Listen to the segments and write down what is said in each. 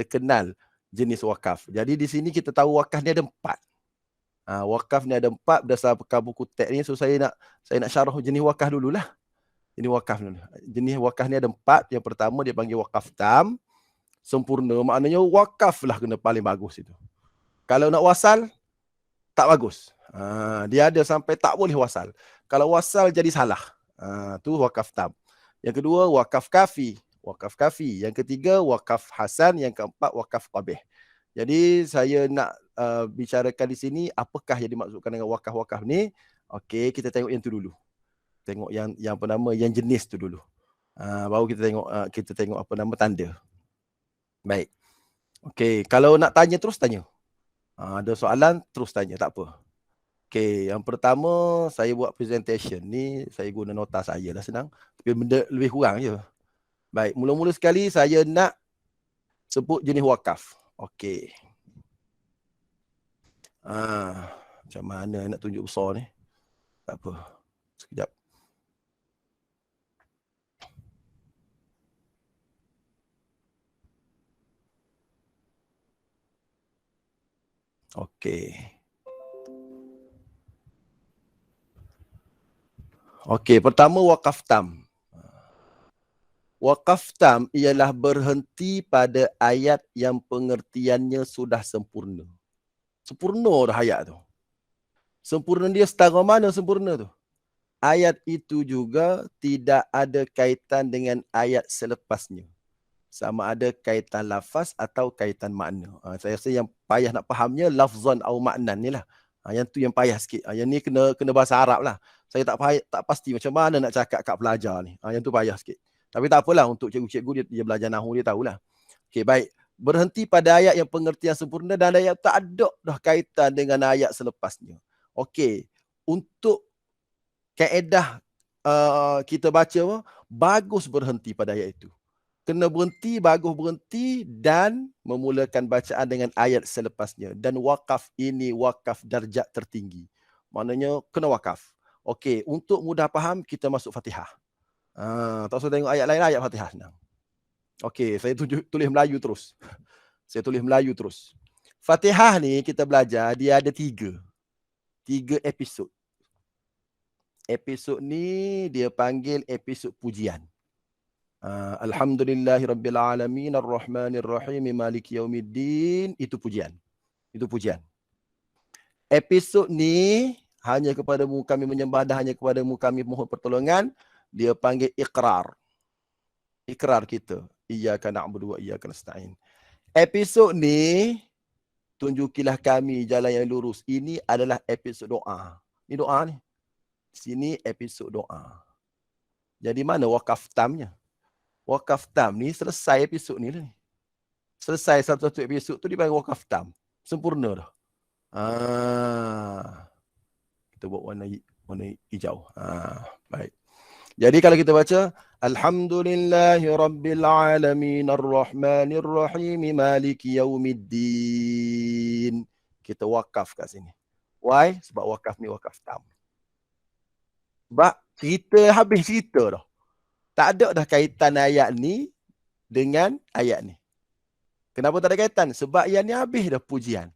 kenal jenis wakaf. Jadi di sini kita tahu wakaf ni ada 4. Wakaf ni ada 4 berdasarkan buku teks ni. So saya nak syarah jenis wakaf dululah. Jenis wakaf dulu. Jenis wakaf ni ada 4. Yang pertama dia panggil wakaf tam, sempurna. Maknanya wakaf lah kena paling bagus itu. Kalau nak wasal, tak bagus. Dia ada sampai tak boleh wasal. Kalau wasal jadi salah. Tu wakaf tam. Yang kedua wakaf kafi. Wakaf kafi. Yang ketiga wakaf hasan. Yang keempat wakaf qabih. Jadi saya nak bicarakan di sini apakah yang dimaksudkan dengan wakaf-wakaf ni. Okey, kita tengok yang tu dulu. Tengok yang apa nama, yang jenis tu dulu. Baru kita tengok apa nama tanda. Baik. Okey, kalau nak tanya terus tanya. Ada soalan terus tanya, tak apa. Okey, yang pertama saya buat presentation ni, saya guna nota saya lah, senang. Tapi benda lebih kurang je. Baik, mula-mula sekali saya nak sebut jenis wakaf. Okey. Macam mana nak tunjuk besar ni? Tak apa. Sekejap. Okey. Okey, pertama wakaf tam. Wakaf tam ialah berhenti pada ayat yang pengertiannya sudah sempurna. Sempurna dah ayat tu. Sempurna dia setara mana sempurna tu? Ayat itu juga tidak ada kaitan dengan ayat selepasnya. Sama ada kaitan lafaz atau kaitan makna. Saya rasa yang payah nak fahamnya lafzan atau maknan ni lah. Yang tu yang payah sikit. Yang ni kena bahasa Arab lah. Saya tak pasti macam mana nak cakap kat pelajar ni. Yang tu payah sikit. Tapi tak apalah, untuk cikgu-cikgu dia belajar Nahu, dia tahulah. Okey, baik. Berhenti pada ayat yang pengertian sempurna dan ayat tak ada dah kaitan dengan ayat selepasnya. Okey, untuk kaedah kita baca, bagus berhenti pada ayat itu. Kena berhenti, bagus berhenti dan memulakan bacaan dengan ayat selepasnya. Dan wakaf ini wakaf darjat tertinggi. Maknanya kena wakaf. Okey, untuk mudah faham kita masuk Fatihah. Tak usah tengok ayat lain, ayat Fatihah senang. Okey, saya tulis Melayu terus. Saya tulis Melayu terus. Fatihah ni kita belajar, dia ada 3 episod. Episod ni dia panggil episod pujian. Alhamdulillahirabbilalamin arrahmanirrahim maliki yaumiddin, itu pujian. Itu pujian. Episod ni hanya kepadamu kami menyembah dan hanya kepadamu kami mohon pertolongan. Dia panggil iqrar. Ikrar kita. Iyyaka na'budu wa iyyaka nasta'in. Episod ni, tunjukilah kami jalan yang lurus. Ini adalah episod doa. Ini doa ni. Sini episod doa. Jadi mana wakaf tamnya? Wakaf tam ni selesai episod ni. Selesai satu-satu episod tu dipanggil wakaf tam. Sempurna dah. Kita buat warna hijau. Baik. Jadi kalau kita baca Alhamdulillahirabbilalamin arrahmanirrahim maliki yaumiddin. Kita wakaf kat sini. Why? Sebab wakaf ni wakaf tam. Sebab cerita habis cerita dah. Tak ada dah kaitan ayat ni dengan ayat ni. Kenapa tak ada kaitan? Sebab yang ni habis dah pujian.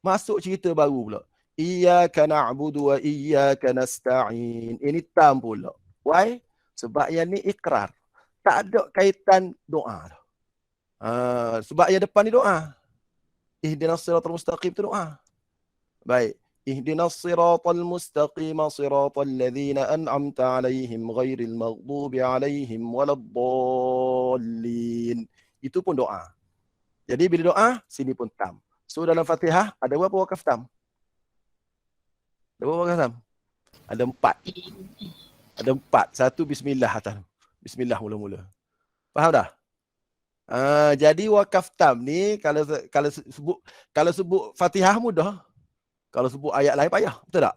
Masuk cerita baru pula. Iyyaka na'budu wa iyyaka nasta'in. Ini tam pula. Why? Sebab yang ni ikrar. Tak ada kaitan doa. Sebab yang depan ni doa. Ihdinas siratal mustaqim tu doa. Baik. Ihdinas siratal mustaqim siratal ladzina an'amta alaihim ghairil maghdubi alaihim waladdallin. Itu pun doa. Jadi bila doa, sini pun tam. So dalam Fatihah ada berapa wakaf tam? Ada berapa wakaf tam? Ada 4. Ada 4. Satu bismillah atas. Bismillah mula-mula. Faham dah? Jadi wakaf tam ni kalau sebut Fatihah mudah. Kalau sebut ayat lain payah. Betul tak?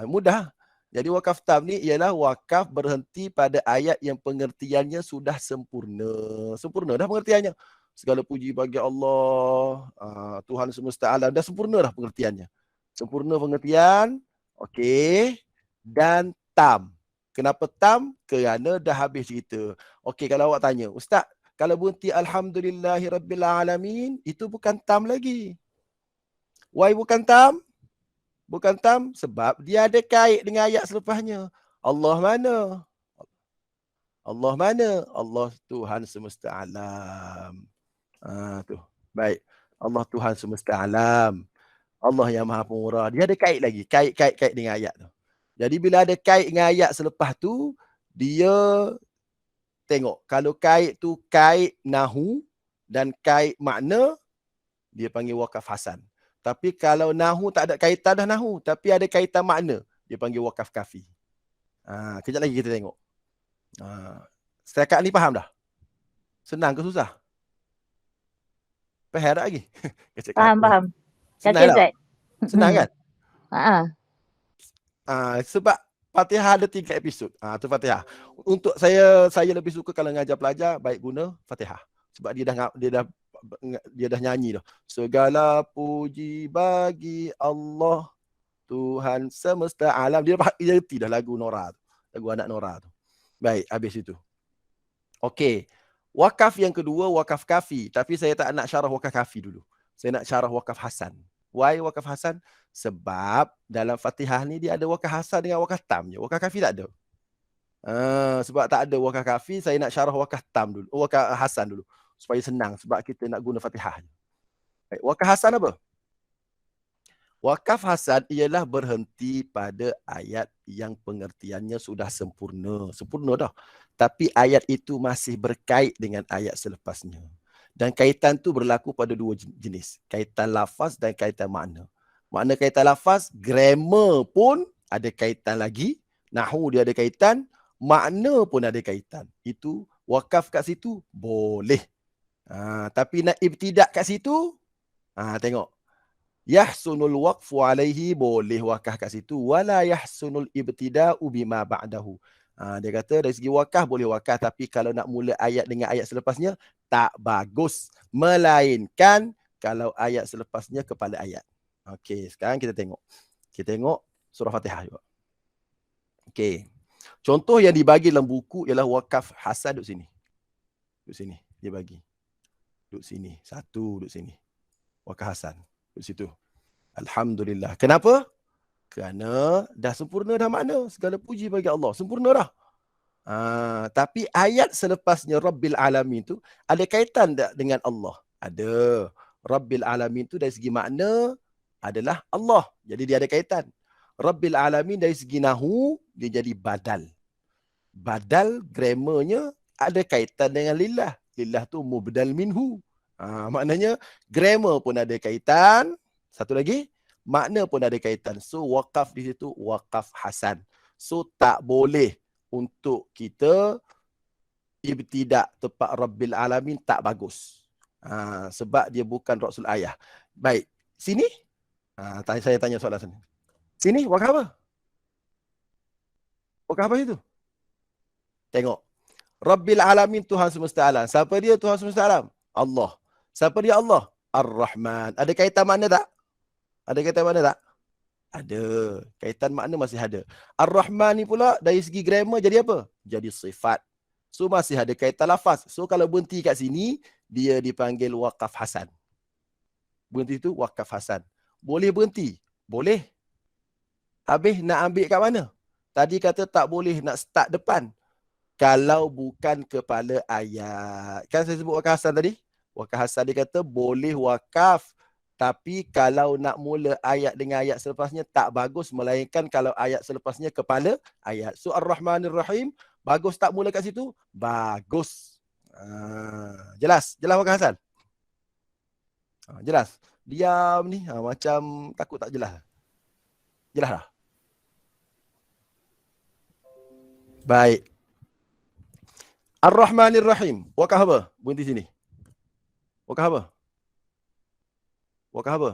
Mudah. Jadi wakaf tam ni ialah wakaf berhenti pada ayat yang pengertiannya sudah sempurna. Sempurna dah pengertiannya. Segala puji bagi Allah, Tuhan semesta alam. Dah sempurna dah pengertiannya. Sempurna pengertian. Okey. Dan tam. Kenapa tam? Kerana dah habis cerita. Okey, kalau awak tanya, Ustaz, Kalau berhenti Alhamdulillahirrabbilalamin, itu bukan tam lagi. Why bukan tam? Bukan tam sebab dia ada kait dengan ayat selepasnya. Allah mana? Allah mana? Allah Tuhan semesta alam. Tu. Baik. Allah Tuhan semesta alam. Allah yang maha pemurah. Dia ada kait lagi. Kait dengan ayat tu. Jadi bila ada kait dengan ayat selepas tu, dia tengok. Kalau kait tu kait nahu dan kait makna, dia panggil wakaf hasan. Tapi kalau nahu tak ada kaitan dah nahu, tapi ada kaitan makna, dia panggil wakaf kafi. Kejap lagi kita tengok. Setakat ni faham dah? Senang ke susah? Faham tak lagi? Faham. Senang tak? Senang kan? Sebab Fatihah ada 3 episod. Tu Fatihah. Untuk saya lebih suka kalau ngajar pelajar, baik guna Fatihah. Sebab dia dah nyanyi dah. Segala puji bagi Allah, Tuhan semesta alam. Dia reti dah lagu Nora tu. Lagu anak Nora tu. Baik, habis itu. Okey. Wakaf yang kedua, wakaf kafi. Tapi saya tak nak syarah wakaf kafi dulu. Saya nak syarah wakaf hasan. Why wakaf hasan? Sebab dalam Fatihah ni dia ada wakaf hasan dengan wakaf tam je. Wakaf kafi tak ada. Sebab tak ada wakaf kafi, saya nak syarah wakaf tam dulu. Wakaf hasan dulu. Supaya senang. Sebab kita nak guna Fatihah. Baik, wakaf hasan apa? Wakaf hasan ialah berhenti pada ayat yang pengertiannya sudah sempurna. Sempurna dah. Tapi ayat itu masih berkait dengan ayat selepasnya. Dan kaitan tu berlaku pada 2 jenis. Kaitan lafaz dan kaitan makna. Makna kaitan lafaz, grammar pun ada kaitan lagi. Nahu dia ada kaitan. Makna pun ada kaitan. Itu wakaf kat situ boleh. Tapi nak ibtidak kat situ, tengok. Yahsunul waqfu alaihi, boleh wakaf kat situ. Wala yahsunul ibtida'u bima ba'dahu. Dia kata dari segi wakaf boleh wakaf, tapi kalau nak mula ayat dengan ayat selepasnya tak bagus, melainkan kalau ayat selepasnya kepala ayat. Okey, sekarang kita tengok. Kita tengok surah Fatihah juga. Okey. Contoh yang dibagi dalam buku ialah wakaf hasan. Duduk sini. Duduk sini dia bagi. Duduk sini. Satu duduk sini. Wakaf hasan. Duduk situ. Alhamdulillah. Kenapa? Kerana dah sempurna dah makna. Segala puji bagi Allah. Sempurna dah. Tapi ayat selepasnya Rabbil Alamin tu ada kaitan tak dengan Allah? Ada. Rabbil Alamin tu dari segi makna adalah Allah. Jadi dia ada kaitan. Rabbil Alamin dari segi nahu dia jadi badal. Badal grammarnya ada kaitan dengan lillah. Lillah tu mubdal minhu. Maknanya grammar pun ada kaitan. Satu lagi, makna pun ada kaitan. So wakaf di situ wakaf hasan. So tak boleh untuk kita ibtidak tepat Rabbil Alamin, tak bagus. Sebab dia bukan Rasul ayah. Baik, sini saya tanya soalan sini. Sini wakaf apa? Wakaf apa itu? Tengok. Rabbil Alamin, Tuhan semesta alam. Siapa dia Tuhan semesta alam? Allah. Siapa dia Allah? Ar-Rahman. Ada kaitan makna tak? Ada kaitan makna tak? Ada. Kaitan makna masih ada. Ar-Rahman ni pula dari segi grammar jadi apa? Jadi sifat. So masih ada kaitan lafaz. So kalau berhenti kat sini, dia dipanggil wakaf hasan. Berhenti tu wakaf hasan. Boleh berhenti? Boleh. Habis nak ambil kat mana? Tadi kata tak boleh nak start depan. Kalau bukan kepala ayat. Kan saya sebut wakaf hasan tadi? Wakaf hasan dia kata boleh wakaf. Tapi kalau nak mula ayat dengan ayat selepasnya tak bagus. Melainkan kalau ayat selepasnya kepala ayat. So Ar-Rahmanir Rahim. Bagus tak mula kat situ? Bagus. Jelas? Jelas wakaf hasan? Jelas? Diam ni. Macam takut tak jelas. Jelas dah? Baik. Ar-Rahmanir Rahim. Wakaf apa? Berhenti sini. Wakaf apa? Wakaf apa?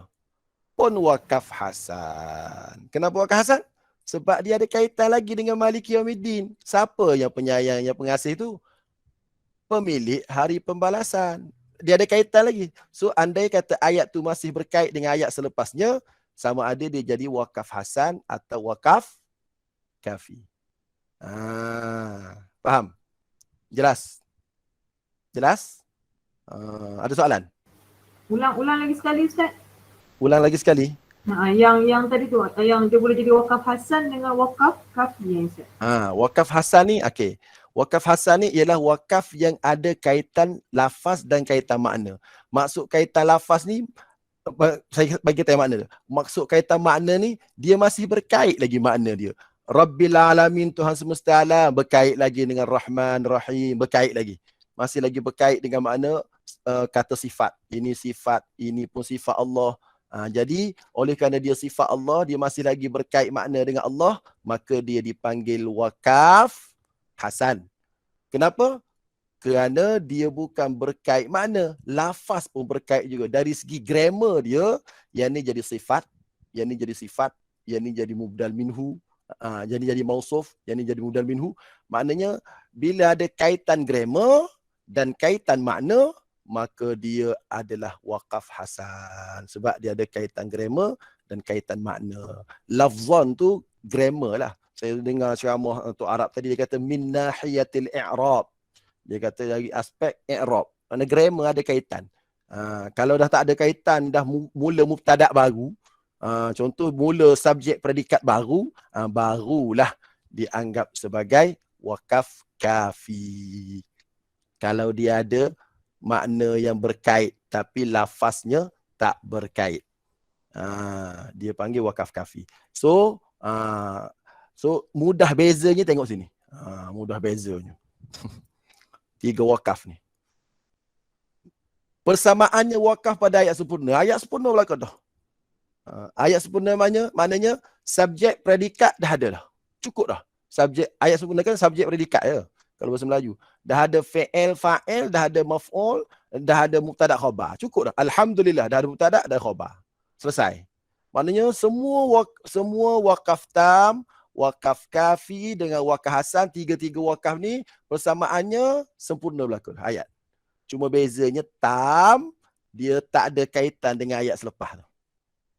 Pun wakaf hasan. Kenapa wakaf hasan? Sebab dia ada kaitan lagi dengan Maliki Yaumiddin. Siapa yang penyayang, yang pengasih tu? Pemilik hari pembalasan. Dia ada kaitan lagi. So andai kata ayat tu masih berkait dengan ayat selepasnya, sama ada dia jadi wakaf hasan atau wakaf kafi. Faham? Jelas? Jelas? Ada soalan? Ulang lagi sekali Ustaz. Ulang lagi sekali. Yang tadi tu, yang dia boleh jadi wakaf hasan dengan wakaf kafi Ustaz. Wakaf hasan ni, okey. Wakaf hasan ni ialah wakaf yang ada kaitan lafaz dan kaitan makna. Maksud kaitan lafaz ni, saya bagi tahu makna dia. Maksud kaitan makna ni, dia masih berkait lagi makna dia. Rabbil alamin, Tuhan semesta alam, berkait lagi dengan Rahman, Rahim, berkait lagi. Masih lagi berkait dengan makna kata sifat. Ini pun sifat Allah. Jadi, oleh kerana dia sifat Allah, dia masih lagi berkait makna dengan Allah, maka dia dipanggil wakaf hasan. Kenapa? Kerana dia bukan berkait makna, lafaz pun berkait juga. Dari segi grammar dia, yang ni jadi sifat, yang ni jadi sifat, yang ni jadi mubdal minhu, jadi mausuf, yang ni jadi mubdal minhu. Maknanya bila ada kaitan grammar dan kaitan makna, maka dia adalah wakaf hasan. Sebab dia ada kaitan grammar dan kaitan makna. Lafzan tu grammar lah. Saya dengar ceramah untuk Arab tadi, dia kata min nahiyatil i'rab. Dia kata dari aspek i'rab. Kerana grammar ada kaitan. Kalau dah tak ada kaitan, dah mula mubtada' baru, contoh mula subjek predikat baru, barulah dianggap sebagai wakaf kafi. Kalau dia ada makna yang berkait tapi lafaznya tak berkait, dia panggil wakaf kafi. So mudah bezanya, tengok sini. Mudah bezanya. 3 wakaf ni. Persamaannya wakaf pada ayat sempurna. Ayat sempurna belakang dah. Ayat sempurna maknanya subjek predikat dah ada dah. Cukup dah. Subjek ayat sempurna kan subjek predikat ya. Kalau bahasa Melayu. Dah ada fi'il, fa'il, dah ada maf'ul, dah ada mubtada' khabar. Cukup dah. Alhamdulillah, dah ada mubtada', dah khabar. Selesai. Maknanya semua wakaf tam, wakaf kafi dengan wakaf hasan, 3 wakaf ni persamaannya sempurna berlaku ayat. Cuma bezanya tam, dia tak ada kaitan dengan ayat selepas tu.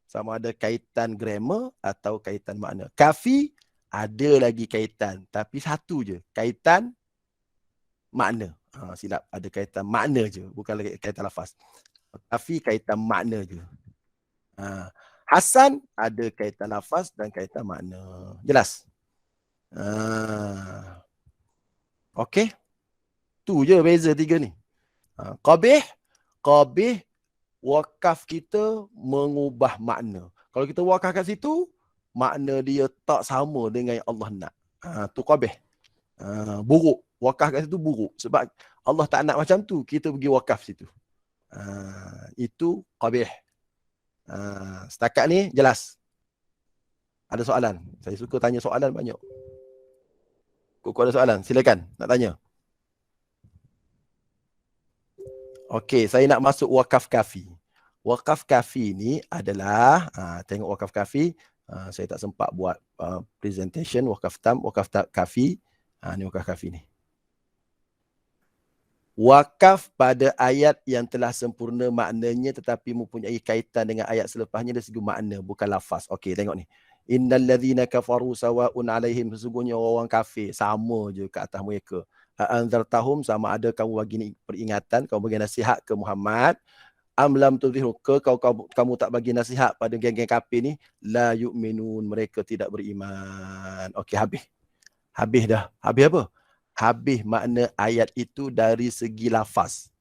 Sama ada kaitan grammar atau kaitan makna. Kafi ada lagi kaitan, tapi satu je, kaitan makna. Silap, ada kaitan makna je, bukan lagi kaitan lafaz. Kafi kaitan makna je. Hasan ada kaitan lafaz dan kaitan makna. Jelas? Okey. Tu je beza 3 ni. Qabih wakaf kita mengubah makna. Kalau kita wakaf kat situ, makna dia tak sama dengan yang Allah nak. Tu qabih. Buruk. Wakaf kat situ buruk. Sebab Allah tak nak macam tu, kita pergi wakaf situ. Itu qabih. Setakat ni jelas. Ada soalan? Saya suka tanya soalan banyak. Kok ada soalan? Silakan nak tanya. Okey, saya nak masuk wakaf kafi. Wakaf kafi ni adalah, tengok wakaf kafi, saya tak sempat buat presentation wakaf tam, wakaf kafi. Ni wakaf kafi ni. Wakaf pada ayat yang telah sempurna maknanya tetapi mempunyai kaitan dengan ayat selepasnya dari segi makna, bukan lafaz. Okey, tengok ni. Innal ladzina kafaru sawa'un 'alaihim, sesungguhnya orang kafir sama je ke atas mereka. Anzartahum, sama ada kamu bagi peringatan, kamu bagi nasihat ke Muhammad, am lam tudhiru, ke kamu tak bagi nasihat pada geng-geng kafir ni, la yu'minun, mereka tidak beriman. Okey, habis dah. Habis apa? Habis makna ayat itu dari segi lafaz.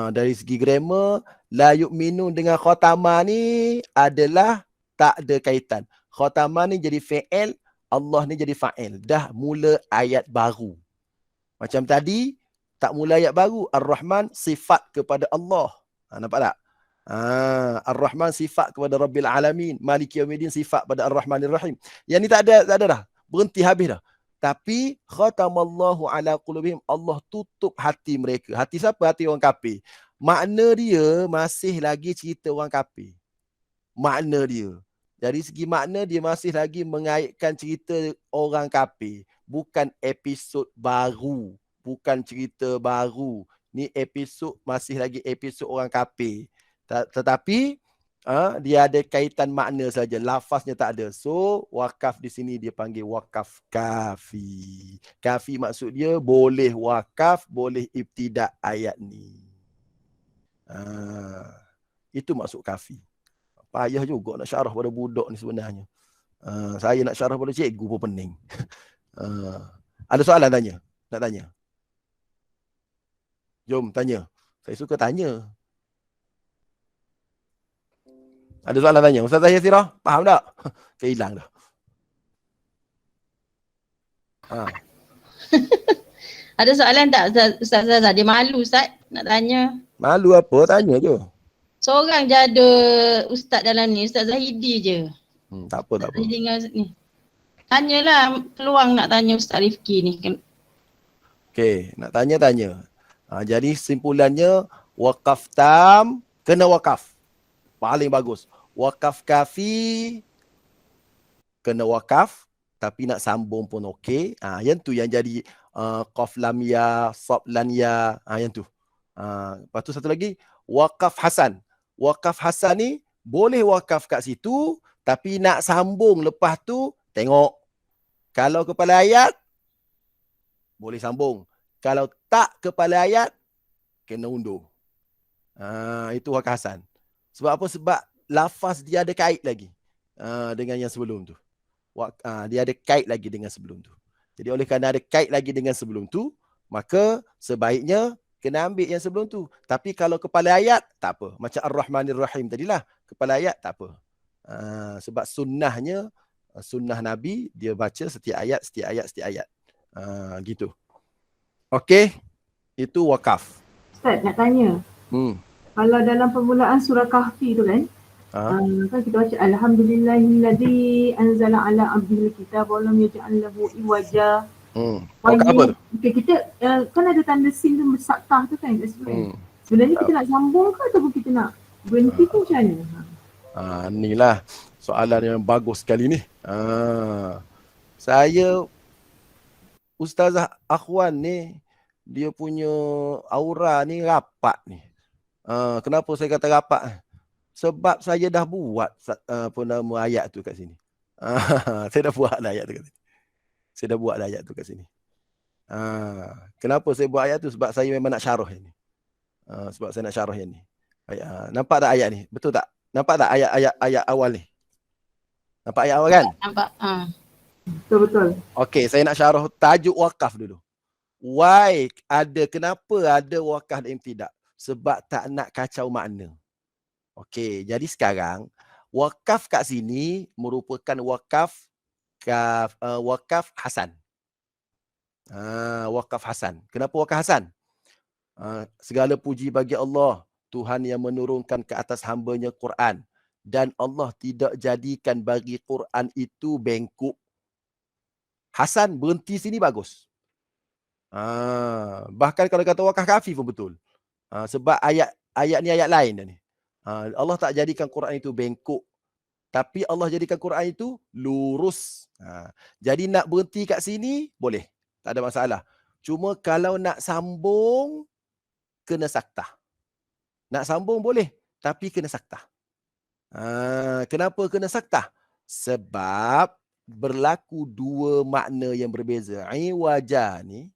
Dari segi grammar, la yu'minun dengan khatamah ni adalah tak ada kaitan. Khatamah ni jadi fi'il, Allah ni jadi fa'il. Dah mula ayat baru. Macam tadi, tak mula ayat baru. Ar-Rahman sifat kepada Allah. Nampak tak? Ar-Rahman sifat kepada Rabbil Alamin. Maliki Yawmiddin sifat pada Ar-Rahmanir Rahim. Yang ni tak ada dah. Berhenti, habis dah. Tapi khatamallahu ala qulubihim, Allah tutup hati mereka. Hati siapa? Hati orang kafir. Makna dia masih lagi cerita orang kafir. Makna dia. Dari segi makna dia masih lagi mengaitkan cerita orang kafir. Bukan episod baru. Bukan cerita baru. Ni episod masih lagi episod orang kafir. Tetapi dia ada kaitan makna saja, lafaznya tak ada. So wakaf di sini dia panggil wakaf kafi. Kafi maksud dia boleh wakaf, boleh ibtidak ayat ni. Itu maksud kafi. Payah juga nak syarah pada budak ni sebenarnya. Saya nak syarah pada cikgu pun pening. Ada soalan tanya? Nak tanya? Jom tanya. Saya suka tanya. Ada soalan tanya? Ustaz Zahir Sirah, faham tak? Saya hilang dah. Ada soalan tak Ustaz Zaza? Dia malu Ustaz nak tanya. Malu apa? Tanya je. Seorang je ada Ustaz dalam ni, Ustaz Zahidi je. Tak apa, tak apa. Zahidi dengan ni. Tanyalah peluang nak tanya Ustaz Rifki ni. Okey, nak tanya. Jadi simpulannya wakaf tam kena wakaf. Paling bagus. Wakaf kafi kena wakaf tapi nak sambung pun okey. Yang tu yang jadi qaf lam ya, sab lan ya, yang tu. Lepas tu satu lagi wakaf hasan. Wakaf hasan ni boleh wakaf kat situ tapi nak sambung lepas tu tengok. Kalau kepala ayat boleh sambung. Kalau tak kepala ayat kena undur. Itu wakaf hasan. Sebab apa? Sebab lafaz dia ada kait lagi dengan yang sebelum tu. Dia ada kait lagi dengan sebelum tu. Jadi oleh kerana ada kait lagi dengan sebelum tu, maka sebaiknya kena ambil yang sebelum tu. Tapi kalau kepala ayat, tak apa. Macam Ar-Rahmanir Rahim tadilah. Kepala ayat, tak apa. Sebab sunnahnya, sunnah Nabi, dia baca setiap ayat. Gitu. Okey. Itu wakaf. Ustaz nak tanya. Kalau dalam permulaan surah Kahfi tu kan, kan kita baca Alhamdulillahilladzi anzala ala abdihil kitab wa lam yaj'al lahu iwaja. Apa? Okay, kita kan ada tanda sin tu saktah tu kan kat sebelah. Sebenarnya kita nak sambung ke ataupun kita nak berhenti tu macam mana? Inilah soalan yang bagus sekali ni. Saya Ustazah Akhwan ni dia punya aura ni rapat ni. Kenapa saya kata rapat? Sebab saya dah buat nama ayat tu kat sini. Saya dah buat ayat tu kat sini. Kenapa saya buat ayat tu? Sebab saya memang nak syarah yang ni. Nampak tak ayat ni? Betul tak? Nampak tak ayat awal ni? Nampak ayat awal kan? Nampak. Betul. Okey, saya nak syarah tajuk wakaf dulu. Kenapa ada wakaf dan imtidak? Sebab tak nak kacau makna. Okey, jadi sekarang wakaf kat sini merupakan wakaf hasan. Wakaf hasan. Kenapa wakaf hasan? Segala puji bagi Allah, Tuhan yang menurunkan ke atas hamba-Nya Quran, dan Allah tidak jadikan bagi Quran itu bengkok. Hasan, berhenti sini bagus. Bahkan kalau kata wakaf kafi pun betul. Sebab ayat ni ayat lain dah ni. Allah tak jadikan Quran itu bengkok, tapi Allah jadikan Quran itu lurus. Jadi nak berhenti kat sini boleh, tak ada masalah. Cuma kalau nak sambung kena saktah. Nak sambung boleh, tapi kena saktah. Kenapa kena saktah? Sebab berlaku dua makna yang berbeza. Iwajah ni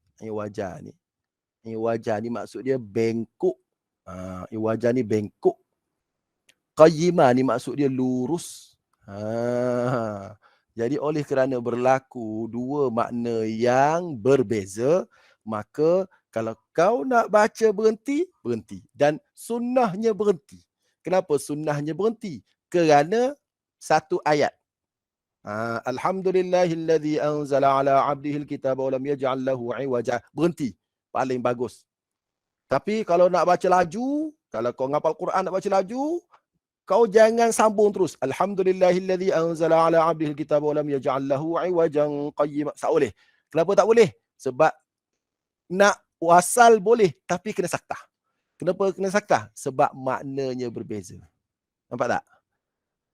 maksud dia bengkok. Iwajah ni bengkok. Qayyimah ni maksud dia lurus. Jadi oleh kerana berlaku dua makna yang berbeza, maka kalau kau nak baca berhenti. Dan sunnahnya berhenti. Kenapa sunnahnya berhenti? Kerana satu ayat. Alhamdulillahilladzi anzala ala abdihil kitab wa lam yaj'al lahu iwaja. Berhenti. Paling bagus. Tapi kalau nak baca laju, kalau kau ngapal Quran nak baca laju, kau jangan sambung terus. Alhamdulillahilladzi anzala ala abdihil kitab wa lam yaj'al lahu iwajan qayyima. Tak boleh. Kenapa tak boleh? Sebab nak wasal boleh, tapi kena saktah. Kenapa kena saktah? Sebab maknanya berbeza. Nampak tak?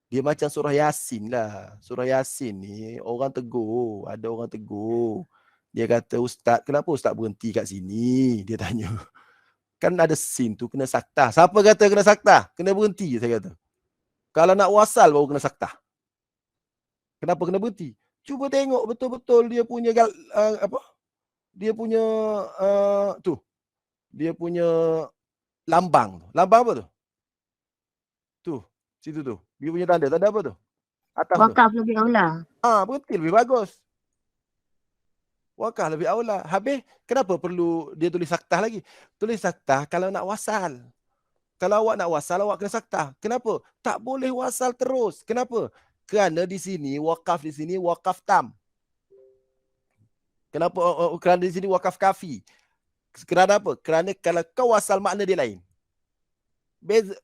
Dia macam surah Yasin lah. Surah Yasin ni orang tegur. Ada orang tegur. Dia kata, Ustaz, kenapa Ustaz berhenti kat sini? Dia tanya. Kan ada sin tu kena saktah. Siapa kata kena saktah? Kena berhenti, saya kata. Kalau nak wasal baru kena saktah. Kenapa kena berhenti? Cuba tengok betul-betul dia punya Dia punya lambang. Lambang apa tu? Tu, situ tu. Dia punya tanda apa tu? Atas tu. Wakaf lebih aula. Berhenti lebih bagus. Wakaf lebih aula. Habis, kenapa perlu dia tulis saktah lagi? Tulis saktah kalau nak wasal. Kalau awak nak wasal, awak kena saktah. Kenapa? Tak boleh wasal terus. Kenapa? Kerana di sini, wakaf tam. Kenapa? Kerana di sini wakaf kafi. Kerana apa? Kerana kalau kau wasal, makna dia lain.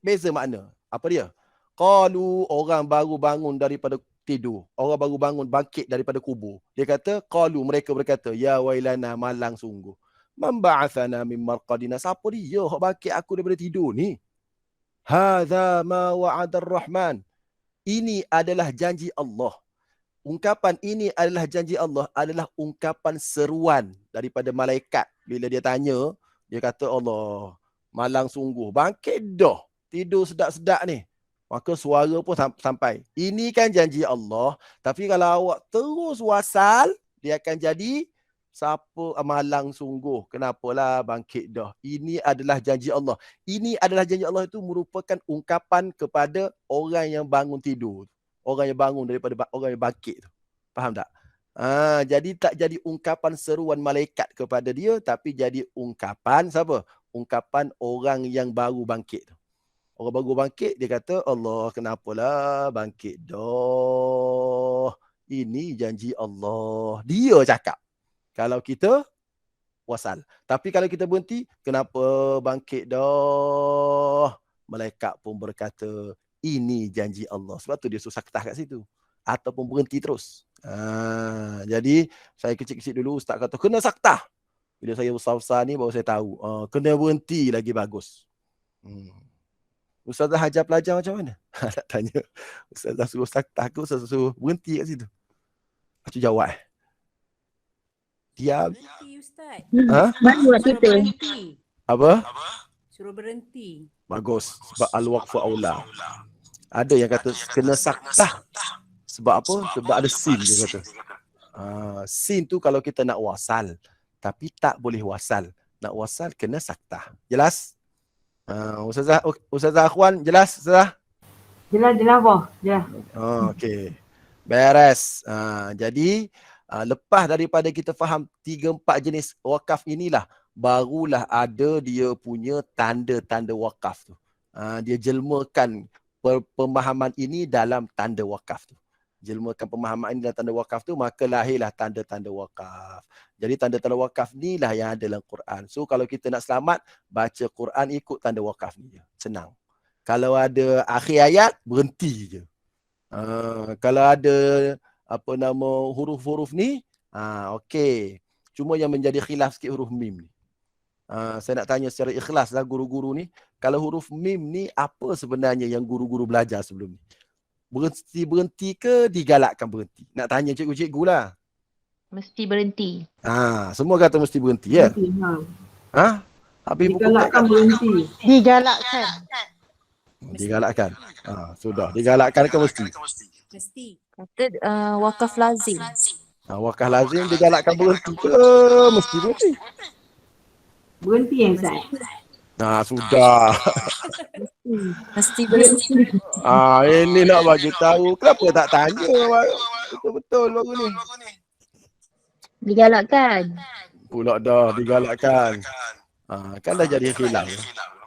Beza makna. Apa dia? Qalu, orang baru bangun daripada tidur. Orang baru bangun, bangkit daripada kubur. Dia kata, qalu, mereka berkata, ya wailana, malang sungguh. Man ba'athana min marqadina. Siapa dia? Hak bangkit aku daripada tidur ni. Hadza ma wa'adar rahman. Ini adalah janji Allah. Ungkapan ini adalah janji Allah adalah ungkapan seruan daripada malaikat. Bila dia tanya, dia kata, Allah, malang sungguh. Bangkit dah. Tidur sedap-sedap ni. Maka suara pun sampai. Ini kan janji Allah. Tapi kalau awak terus wasal, dia akan jadi siapa malang sungguh. Kenapalah bangkit dah. Ini adalah janji Allah. Ini adalah janji Allah itu merupakan ungkapan kepada orang yang bangun tidur. Orang yang bangun daripada orang yang bangkit tu. Faham tak? Jadi tak jadi ungkapan seruan malaikat kepada dia, tapi jadi ungkapan siapa? Ungkapan orang yang baru bangkit tu. Orang baru bangkit, dia kata, Allah, kenapalah bangkit dah. Ini janji Allah. Dia cakap. Kalau kita wasal. Tapi kalau kita berhenti, kenapa bangkit dah? Malaikat pun berkata, ini janji Allah. Sebab tu dia suruh saktah kat situ. Ataupun berhenti terus. Jadi, saya kecil-kecil dulu, Ustaz kata, kena saktah. Bila saya besar-besar ni, baru saya tahu. Kena berhenti lagi bagus. Ustazah ajar pelajar macam mana? Nak tanya. Ustazah suruh saktah ke, Ustazah suruh berhenti kat situ? Aku jawab. Diam. Berhenti, Ustaz. Mana buat kita? Apa? Suruh berhenti. Bagus. Sebab al-waqfu aula. Ada yang kata kena saktah. Sebab apa? Sebab ada sin dia kata. Sin tu kalau kita nak wasal. Tapi tak boleh wasal. Nak wasal kena saktah. Jelas? Ustazah Akhwan, jelas Ustazah? Jelas boh. Jelas. Okey. Beres. Jadi lepas daripada kita faham 3-4 jenis wakaf inilah, barulah ada dia punya tanda-tanda wakaf tu. Dia jelmakan pemahaman ini dalam tanda wakaf tu. Jelmakan pemahaman ini dalam tanda wakaf tu, maka lahirlah tanda-tanda wakaf. Jadi tanda-tanda wakaf ni lah yang ada dalam Quran. So kalau kita nak selamat, baca Quran ikut tanda wakaf ni je. Senang. Kalau ada akhir ayat, berhenti je. Kalau ada huruf-huruf ni, okey. Cuma yang menjadi khilaf sikit huruf mim ni. Saya nak tanya secara ikhlas lah guru-guru ni, kalau huruf mim ni apa sebenarnya yang guru-guru belajar sebelum ni? Berhenti ke digalakkan berhenti? Nak tanya cikgu-cikgu lah. Mesti berhenti. Semua kata mesti berhenti ya? Habis digalakkan berhenti. Digalakkan. Digalakkan. Sudah. Digalakkan ke mesti? Mesti. Kata wakaf lazim. Wakaf lazim digalakkan berhenti ke mesti berhenti? Berhenti yang Ustaz. Sudah. Mesti berhenti. Ini nak bagi tahu. Kenapa tak tanya? Betul-betul baru ni. Digalakkan. Pula dah digalakkan. Kan dah jadi khilaf.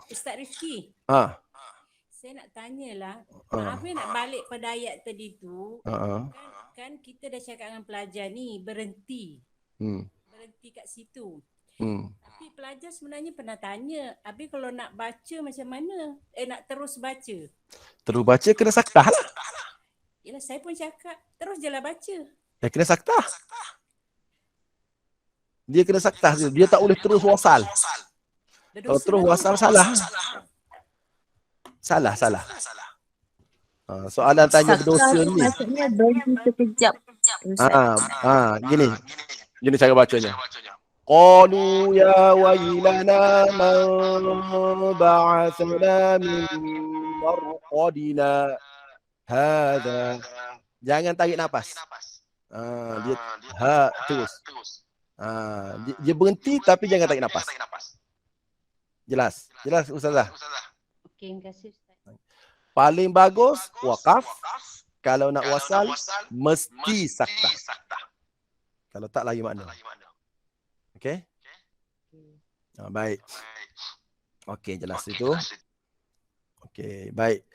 Ustaz Rifki. Saya nak tanyalah. Apa nak balik pada ayat tadi tu? Kan kita dah cakap dengan pelajar ni berhenti. Berhenti kat situ. Tapi pelajar sebenarnya pernah tanya, habis kalau nak baca macam mana? Nak terus baca. Terus baca kena saktah lah. Yelah saya pun cakap, terus je lah baca. Kena saktah. Dia kena saktah. Dia tak boleh terus wasal. Kalau terus wasal salah. Salah. Soalan tanya berdosa ni. Maksudnya berhenti sekejap. Gini cara bacanya. Qalu ya wailana man ba'athana min marqadina hadha. Jangan tarik nafas. Dia terus. Dia berhenti tapi jangan tarik nafas. Jelas? Jelas Ustazah? Okey, terima kasih Ustaz. Paling bagus wakaf. Kalau nak wasal mesti saktah. Kalau tak lagi makna. Okey? Baik. Okey, jelas itu. Okey, baik.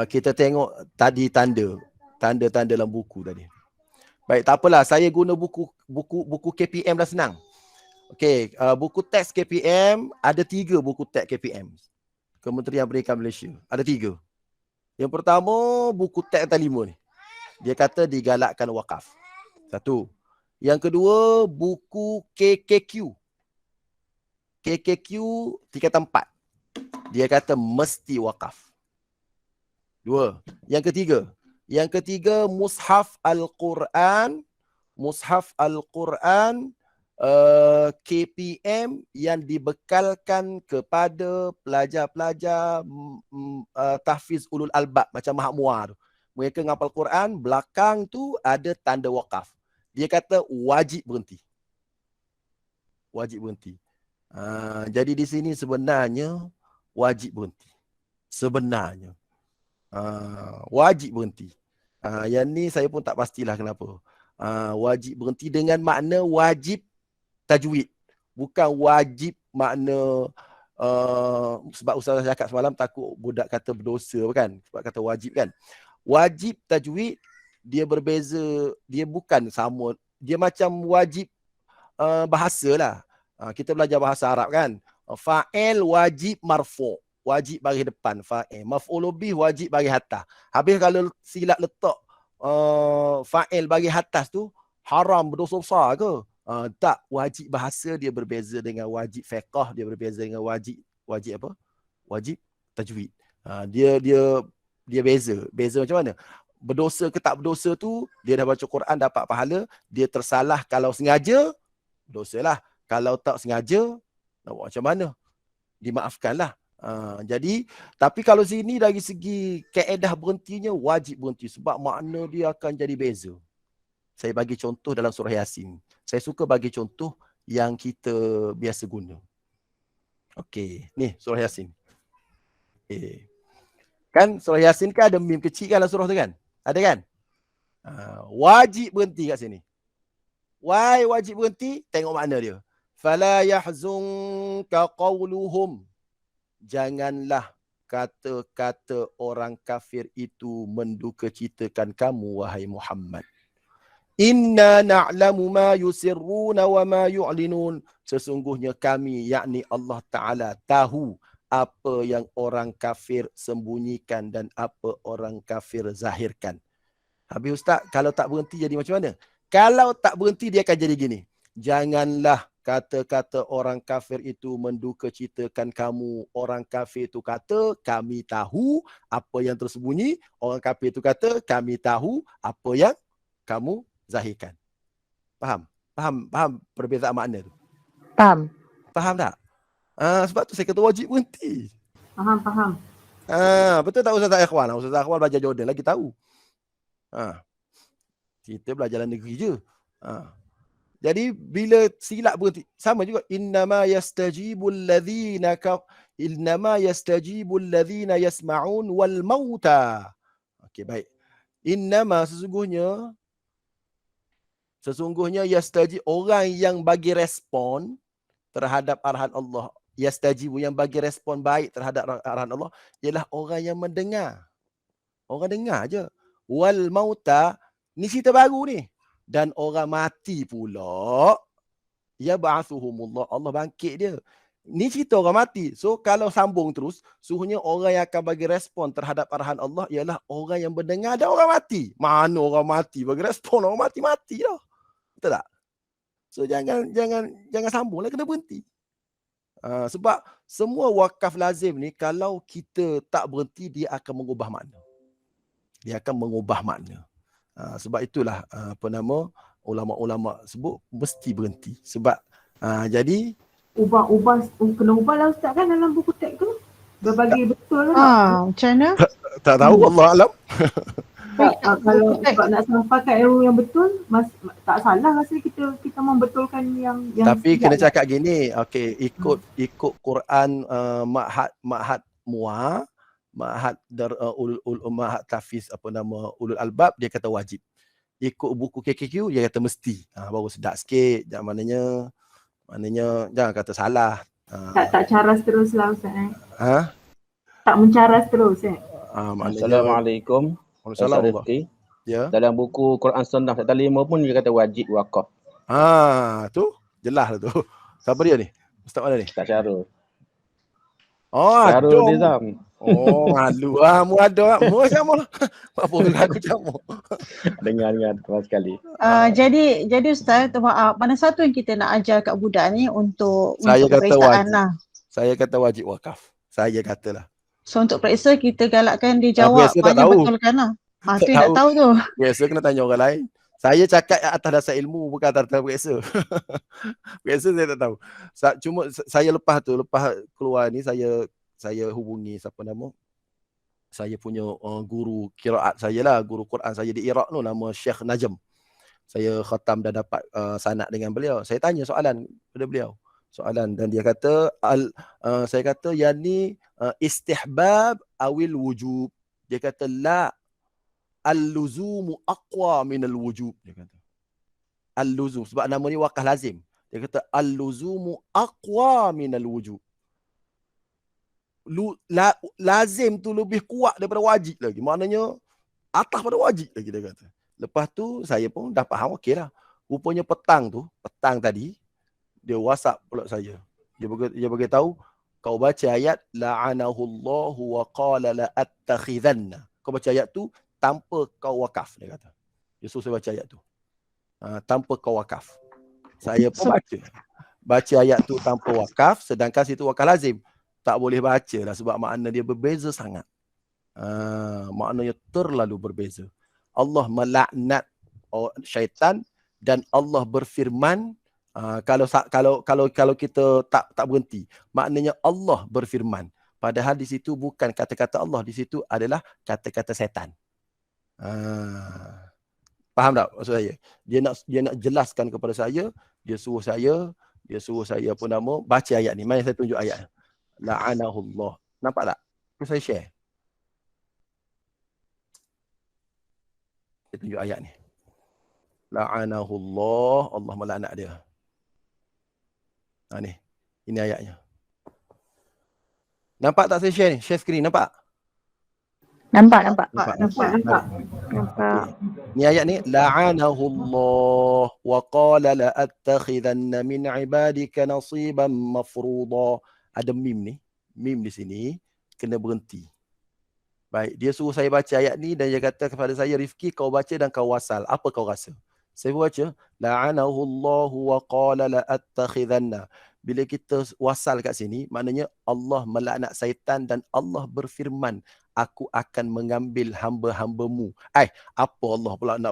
Kita tengok tadi tanda dalam buku tadi. Baik, tak apalah, saya guna buku KPM dah senang. Okey, buku teks KPM ada 3 buku teks KPM. Kementerian Pendidikan Malaysia. Ada 3. Yang pertama buku teks atas 5 ni. Dia kata digalakkan wakaf. 1. Yang kedua buku KKQ. KKQ tingkatan 4. Dia kata mesti wakaf. 2. Yang ketiga Mushaf Al-Quran. Mushaf Al-Quran KPM yang dibekalkan kepada pelajar-pelajar tahfiz ulul albab macam Mahak Muar. Mereka ngapal Quran, belakang tu ada tanda wakaf. Dia kata wajib berhenti. Wajib berhenti. Jadi di sini sebenarnya wajib berhenti. Sebenarnya wajib berhenti. Yang ni saya pun tak pastilah kenapa. Wajib berhenti dengan makna wajib tajwid. Bukan wajib makna sebab Ustaz cakap semalam takut budak kata berdosa kan. Sebab kata wajib kan. Wajib tajwid dia berbeza. Dia bukan sama. Dia macam wajib bahasa lah. Kita belajar bahasa Arab kan. Fa'il wajib marfu'. Wajib bagi depan. Fa'il. Maf'ul bih wajib bagi atas. Habis kalau silap letak fa'il bagi atas tu haram berdosa besar ke? Tak, wajib bahasa dia berbeza dengan wajib fiqh, dia berbeza dengan wajib apa? Wajib tajwid. Dia beza macam mana? Berdosa ke tak berdosa tu, dia dah baca Quran dapat pahala, dia tersalah kalau sengaja, dosalah. Kalau tak sengaja, nak buat macam mana? Dimaafkanlah. Jadi, tapi kalau sini dari segi kaedah berhentinya wajib berhenti sebab makna dia akan jadi beza. Saya bagi contoh dalam surah Yasin. Saya suka bagi contoh yang kita biasa guna. Okey, ni surah Yasin. Kan surah Yasin kan ada mim kecil kan dalam surah tu kan? Ada kan? Wajib berhenti kat sini. Why wajib berhenti? Tengok makna dia. Fala yahzunka qawluhum. Janganlah kata-kata orang kafir itu mendukacitakan kamu wahai Muhammad. Inna na'lamu ma yusirruna wa ma yu'linun. Sesungguhnya kami, yakni Allah Ta'ala, tahu apa yang orang kafir sembunyikan dan apa orang kafir zahirkan. Habis Ustaz, kalau tak berhenti jadi macam mana? Kalau tak berhenti dia akan jadi gini. Janganlah kata-kata orang kafir itu mendukacitakan kamu. Orang kafir itu kata, kami tahu apa yang tersembunyi. Orang kafir itu kata, kami tahu apa yang kamu zahirkan. Faham? Faham perbezaan makna tu? Faham tak? Sebab tu saya kata wajib berhenti. Faham. Betul tak Ustaz Ikhwan? Ustaz Ikhwan belajar Jordan lagi tahu. Kita belajar dalam negeri je. Jadi bila silap berhenti, sama juga innama yastajibul ladzina yasma'un wal mauta. Okey, baik. Innama sesungguhnya yastajib, orang yang bagi respon terhadap arahan Allah, yastajibu, yang bagi respon baik terhadap arahan Allah ialah orang yang mendengar. Orang dengar je. Wal mauta, ni cerita baru ni. Dan orang mati pula, yab'athuhumullah, Allah bangkit dia. Ni cerita orang mati. So kalau sambung terus, suhunya orang yang akan bagi respon terhadap arahan Allah ialah orang yang mendengar dan orang mati. Mana orang mati bagi respon? Orang mati lah. Betul tak? So jangan sambung lah, kena berhenti. Sebab semua wakaf lazim ni kalau kita tak berhenti dia akan mengubah makna. Sebab itulah ulama-ulama sebut mesti berhenti. Sebab jadi kena ubah lah Ustaz kan dalam buku teks tu. Berbagi betul lah. Macam mana? tak tahu, Allah alam. Kalau sebab nak pakai ilmu yang betul, tak salah rasa kita membetulkan yang tapi kena cakap gini, okey, ikut Quran Ma'had Muar, Ma'had Ma'had Tafiz Ulul Albab, dia kata wajib. Ikut buku KKQ dia kata mesti. Baru sedap sikit. Maknanya jangan kata salah. Tak caras terus lah Ustaz. Tak mencaras terus Assalamualaikum. Waalaikumsalam. Ya. Dalam buku Quran Sunnah Chapter 5 pun dia kata wajib wakaf. Tu jelas lah tu. Siapa dia ni? Ustaz mana ni? Ustaz Syarul. Syarul Nizam. Malu lah. Mu ada. Mu sama lah. Apa pula aku camu. Dengar terima sekali. Jadi Ustaz, mana satu yang kita nak ajar kat budak ni untuk saya kata periksaan wajib. lah. Saya kata wajib wakaf. Saya katalah. So untuk periksa kita galakkan dia jawab banyak betulkan lah. Tu yang tak tahu tu. Biasa kena tanya orang lain. Saya cakap atas dasar ilmu, bukan atas dasar periksa. Periksa saya tak tahu. Cuma saya lepas keluar ni, saya hubungi saya punya guru qiraat saya lah, guru Quran saya di Iraq tu, nama Syekh Najm. Saya khatam dah dapat sanad dengan beliau. Saya tanya soalan pada beliau. Dan dia kata saya kata yang ni istihbab awil wujub. Dia kata la, al-luzumu aqwa min al-wujub. Dia kata al-luzum, sebab nama ni wakaf lazim. Dia kata al-luzumu aqwa min al-wujub. Lazim tu lebih kuat daripada wajib lagi. Maknanya atas pada wajib lagi, dia kata. Lepas tu saya pun dah faham, okey lah. Rupanya petang tadi dia WhatsApp pula saya. Dia bagi tahu, kau baca ayat la'anahullahu wa qala la attakhidanna. Kau baca ayat tu tanpa kau wakaf, dia kata. Dia suruh saya baca ayat tu. Tanpa kau wakaf. Saya pun baca ayat tu tanpa wakaf, sedangkan situ wakaf lazim. Tak boleh baca lah sebab makna dia berbeza sangat. Maknanya terlalu berbeza. Allah melaknat syaitan dan Allah berfirman, kalau kita tak berhenti, maknanya Allah berfirman. Padahal di situ bukan kata-kata Allah, di situ adalah kata-kata setan. Faham tak maksud saya? Dia nak jelaskan kepada saya, dia suruh saya baca ayat ni. Mari saya tunjuk ayat. La'anahullah. Nampak tak? Terus saya share. Saya tunjuk ayat ni. La'anahullah. Allah melaknat dia. Ni. Ini ayatnya. Nampak tak saya share ni? Share screen. Nampak? Nampak. Ni ayat ni. La'anahullah wa qala la'attakhidanna min ibadika nasiban mafruḍa. Ada mim di sini, kena berhenti. Baik, dia suruh saya baca ayat ni dan dia kata kepada saya, Rifki, kau baca dan kau wasal. Apa kau rasa? Saya baca, la'anahullahu wa qala la'attakhidanna. Bila kita wasal kat sini, maknanya Allah melaknat syaitan dan Allah berfirman, aku akan mengambil hamba-hambamu. Apa Allah pula nak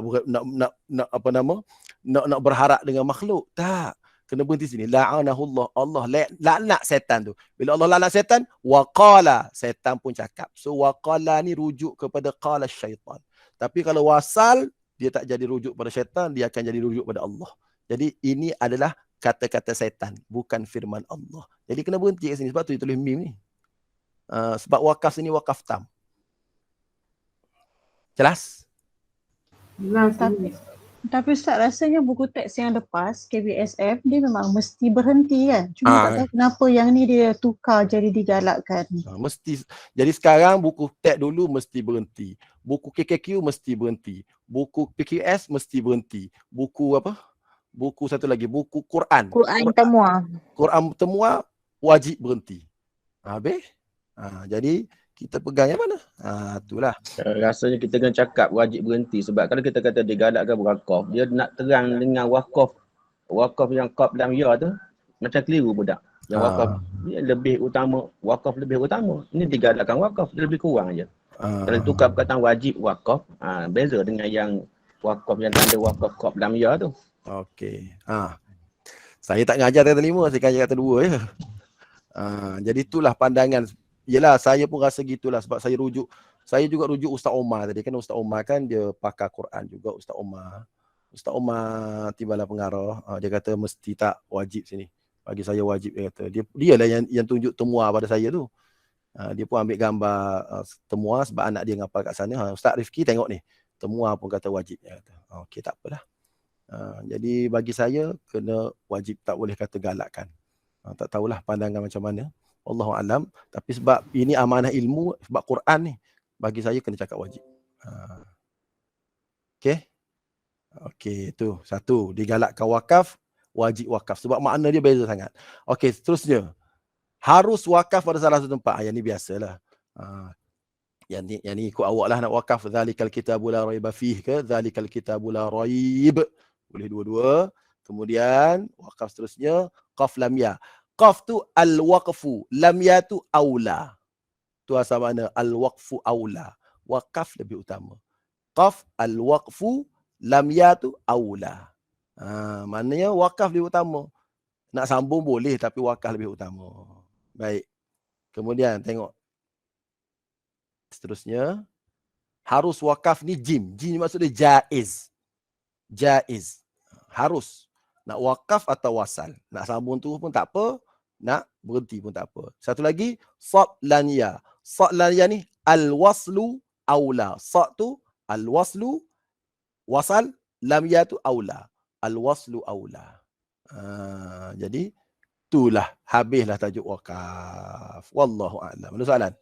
berharap dengan makhluk? Tak. Kena berhenti sini. La'anahullah. Allah laknat setan tu. Bila Allah laknat setan, waqala. Setan pun cakap. So waqala ni rujuk kepada qala syaitan. Tapi kalau wasal, dia tak jadi rujuk pada syaitan, dia akan jadi rujuk pada Allah. Jadi ini adalah kata-kata setan, bukan firman Allah. Jadi kena berhenti kat sini. Sebab tu dia tulis mim ni. Sebab wakaf sini wakaf tam. Jelas? Jelas. Tapi Ustaz, rasanya buku teks yang lepas, KBSF, dia memang mesti berhenti kan? Cuma tak tahu kenapa yang ni dia tukar jadi digalakkan. Mesti. Jadi sekarang buku teks dulu mesti berhenti. Buku KKQ mesti berhenti. Buku PQS mesti berhenti. Buku apa? Buku satu lagi, buku Quran. Quran Temua. Quran Temua wajib berhenti. Habis? Jadi kita pegang yang mana? Itulah. Rasanya kita kena cakap wajib berhenti. Sebab kalau kita kata dia galakkan wakaf, dia nak terang dengan wakaf yang qab lam ya tu, macam keliru budak. Yang wakaf dia lebih utama, wakaf lebih utama. Ini digalakkan wakaf, dia lebih kurang aja. Kalau tukar perkataan wajib wakaf, beza dengan yang wakaf yang tanda wakaf qab lam ya tu. Okey. Saya tak ngajar kata 5, saya ngajar kata 2 je. Jadi itulah pandangan Yelah, saya pun rasa gitulah sebab saya juga rujuk Ustaz Omar tadi kan. Ustaz Omar kan dia pakar Quran juga, Ustaz Omar tibalah pengarah. Dia kata mesti tak wajib sini. Bagi saya wajib, dia kata. Dia lah yang tunjuk temua pada saya tu. Dia pun ambil gambar temua sebab anak dia ngapal kat sana. Ustaz Rifki tengok ni, temua pun kata wajib, dia kata. Okey, tak apalah. Jadi bagi saya kena wajib, tak boleh kata galakkan. Tak tahulah pandangan macam mana. Allahu alam. Tapi sebab ini amanah ilmu, sebab Quran ni, bagi saya kena cakap wajib. Okey, tu satu. Digalakkan wakaf, wajib wakaf. Sebab makna dia beza sangat. Okey, seterusnya. Harus wakaf pada salah satu tempat. Yang ni biasalah. Yang ni ikut awak lah nak wakaf. Zalikal kitabu la raiba fih ke? Zalikal kitabu la raib. Boleh dua-dua. Kemudian, wakaf seterusnya. Qaf lam ya. Qaf tu al-waqfu. Lam ya tu aula. Tu asal mana? Al-waqfu aula. Wakaf lebih utama. Qaf al-waqfu. Lam ya tu aula. Maknanya wakaf lebih utama. Nak sambung boleh tapi wakaf lebih utama. Baik. Kemudian tengok. Seterusnya. Harus wakaf ni jim. Jim maksudnya jaiz. Jaiz. Harus. Nak wakaf atau wasal. Nak sambung tu pun tak apa. Nak berhenti pun tak apa. Satu lagi. Sad lan ya. Sad lan ya ni al-waslu aula. Sad tu al-waslu. Wasal. Lam ya tu aula. Al-waslu aula. Jadi itulah. Habislah tajuk wakaf. Wallahu a'lam. Ada soalan?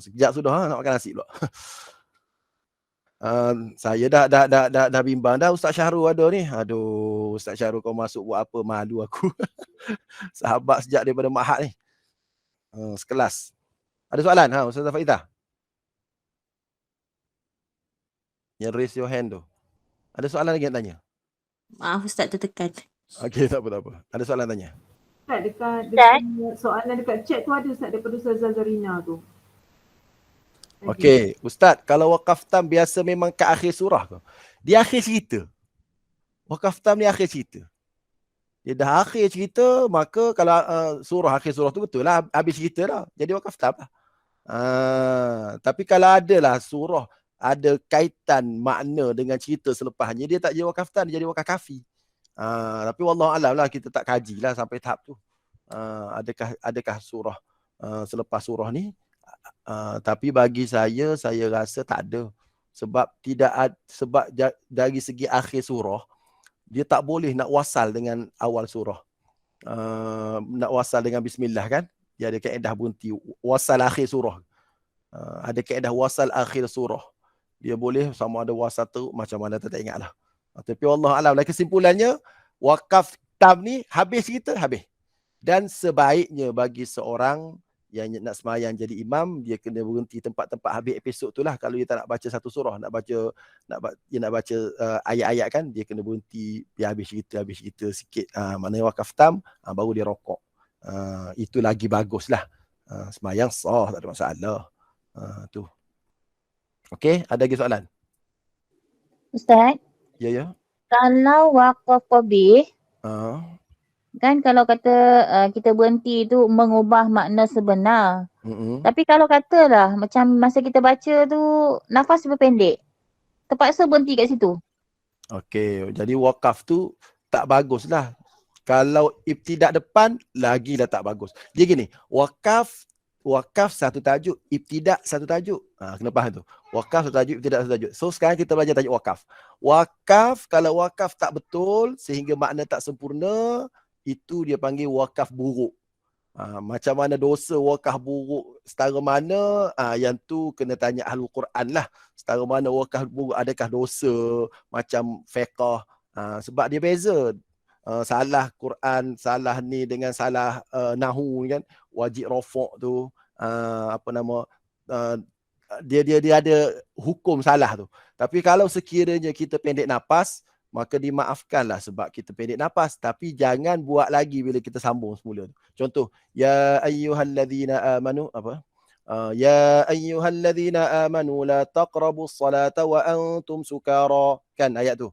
Sekejap sudah nak makan nasi pula. Saya dah bimbang dah. Ustaz Syahrul ada ni. Aduh, Ustaz Syahrul kau masuk buat apa? Malu aku. Sahabat sejak daripada Mahat ni. Sekelas. Ada soalan? Ustazah Faidah? Yang raise your hand tu. Ada soalan lagi nak tanya? Maaf Ustaz tertekan. Okey, tak apa. Ada soalan tanya? Ustaz, dekat soalan dekat chat tu ada Ustaz daripada Ustazah Zarina tu. Okey, Ustaz, kalau wakaf tam biasa memang ke akhir surah ke? Di akhir cerita. Wakaf tam ni akhir cerita. Dia dah akhir cerita, maka kalau akhir surah tu betul lah, habis cerita dah. Jadi wakaf tam lah. Tapi kalau adalah surah, ada kaitan makna dengan cerita selepasnya, dia tak jadi wakaf tam, dia jadi wakaf kafi. Tapi wallahu alam lah, kita tak kaji lah sampai tahap tu. Adakah surah selepas surah ni? Tapi bagi saya rasa tak ada. Sebab dari segi akhir surah, dia tak boleh nak wasal dengan awal surah. Nak wasal dengan bismillah kan? Dia ada kaedah berhenti. Wasal akhir surah. Ada kaedah wasal akhir surah. Dia boleh sama ada wasal tu macam mana tak ingat lah. Tapi Allah alam. Kesimpulannya, wakaf tam ni habis cerita, habis. Dan sebaiknya bagi seorang yang nak semayang jadi imam, dia kena berhenti tempat-tempat habis episod tu lah. Kalau dia tak nak baca satu surah, nak baca ayat-ayat kan, dia kena berhenti, dia habis cerita sikit. Maknanya wakaf tam, baru dia rokok. Itu lagi bagus lah. Semayang sah, tak ada masalah. Tu. Okey, ada lagi soalan? Ustaz? Ya. Kalau wakaf qabih, kan kalau kata kita berhenti tu mengubah makna sebenar. Tapi kalau katalah macam masa kita baca tu nafas berpendek, terpaksa berhenti kat situ. Okey, jadi wakaf tu tak bagus lah. Kalau ibtidak depan, lagi dah tak bagus. Dia gini, wakaf satu tajuk, ibtidak satu tajuk. Kena faham tu. Wakaf satu tajuk, ibtidak satu tajuk. So sekarang kita belajar tajuk wakaf. Kalau wakaf tak betul sehingga makna tak sempurna, itu dia panggil wakaf buruk. Macam mana dosa wakaf buruk, setara mana, yang tu kena tanya ahli Quran lah. Setara mana wakaf buruk, adakah dosa macam fiqh. Sebab dia beza. Salah Quran, salah ni dengan salah nahu kan, wajib rafaq tu, dia ada hukum salah tu. Tapi kalau sekiranya kita pendek nafas, maka dimaafkanlah sebab kita pendek nafas. Tapi jangan buat lagi bila kita sambung semula. Contoh, ya ayyuhalladzina amanu, ya ayyuhalladzina amanu la taqrabus salata wa antum sukara. Kan ayat tu.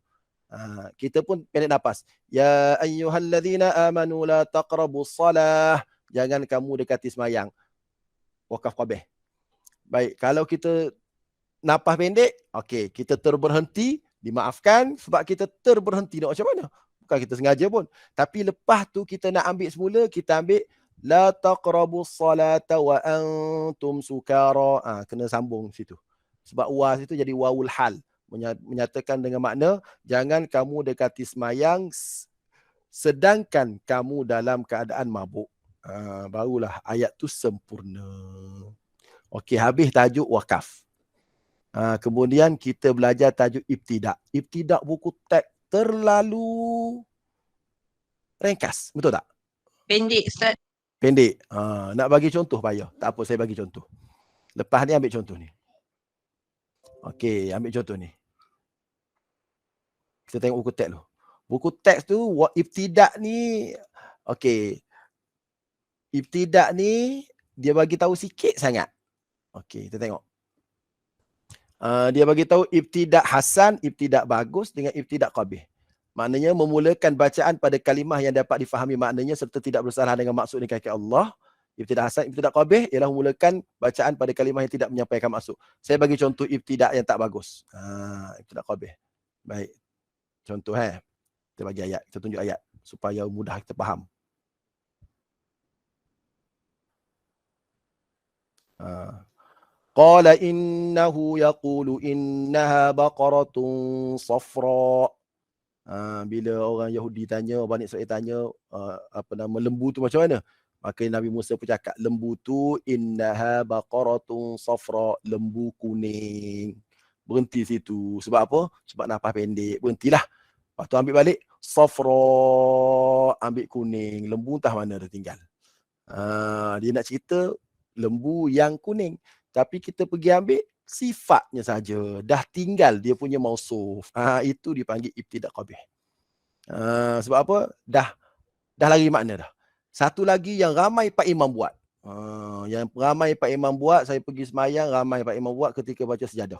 Kita pun pendek nafas. Ya ayyuhalladzina amanu la taqrabus salah. Jangan kamu dekati semayang. wakaf qabih. Baik, kalau kita napas pendek, okey, kita terberhenti, dimaafkan sebab kita terberhenti nak macam mana? Bukan kita sengaja pun. Tapi lepas tu kita nak ambil semula, kita ambil la taqrabus salata wa antum sukara. Kena sambung situ. Sebab wa situ jadi wawul hal, menyatakan dengan makna jangan kamu dekati semayang sedangkan kamu dalam keadaan mabuk. Barulah ayat tu sempurna. Okey, habis tajuk wakaf. Kemudian kita belajar tajuk ibtidak. Ibtidak buku teks terlalu ringkas. Betul tak? Pendek, Ustaz. Pendek. Nak bagi contoh payah. Tak apa, saya bagi contoh. Lepas ni ambil contoh ni. Okey, ambil contoh ni. Kita tengok buku teks dulu. Buku teks tu, ibtidak ni, okey. Ibtidak ni, dia bagi tahu sikit sangat. Okey, kita tengok. Dia bagi tahu ibtidak hasan, ibtidak bagus dengan ibtidak qabih. Maknanya memulakan bacaan pada kalimah yang dapat difahami maknanya serta tidak bersalah dengan maksud dan kaki Allah. Ibtidak hasan, ibtidak qabih ialah memulakan bacaan pada kalimah yang tidak menyampaikan maksud. Saya bagi contoh ibtidak yang tak bagus. Ibtidak qabih. Baik. Contoh kita bagi ayat, kita tunjuk ayat supaya mudah kita faham. Qala innahu yaqulu innaha baqaratun safra. Bila orang Yahudi tanya, Bani Israil tanya lembu tu macam mana? Maka Nabi Musa pun cakap lembu tu innaha baqaratun safra, lembu kuning. Berhenti situ. Sebab apa? Sebab nafas pendek. Berhentilah. Lepas tu ambil balik safra, ambil kuning. Lembu entah mana dah tinggal. Dia nak cerita lembu yang kuning. Tapi kita pergi ambil sifatnya saja. Dah tinggal dia punya mausuf. Itu dipanggil ibtidak qabih. Sebab apa? Dah lari makna dah. Satu lagi yang ramai Pak Imam buat. Yang ramai Pak Imam buat, saya pergi semayang, ramai Pak Imam buat ketika baca sejadah.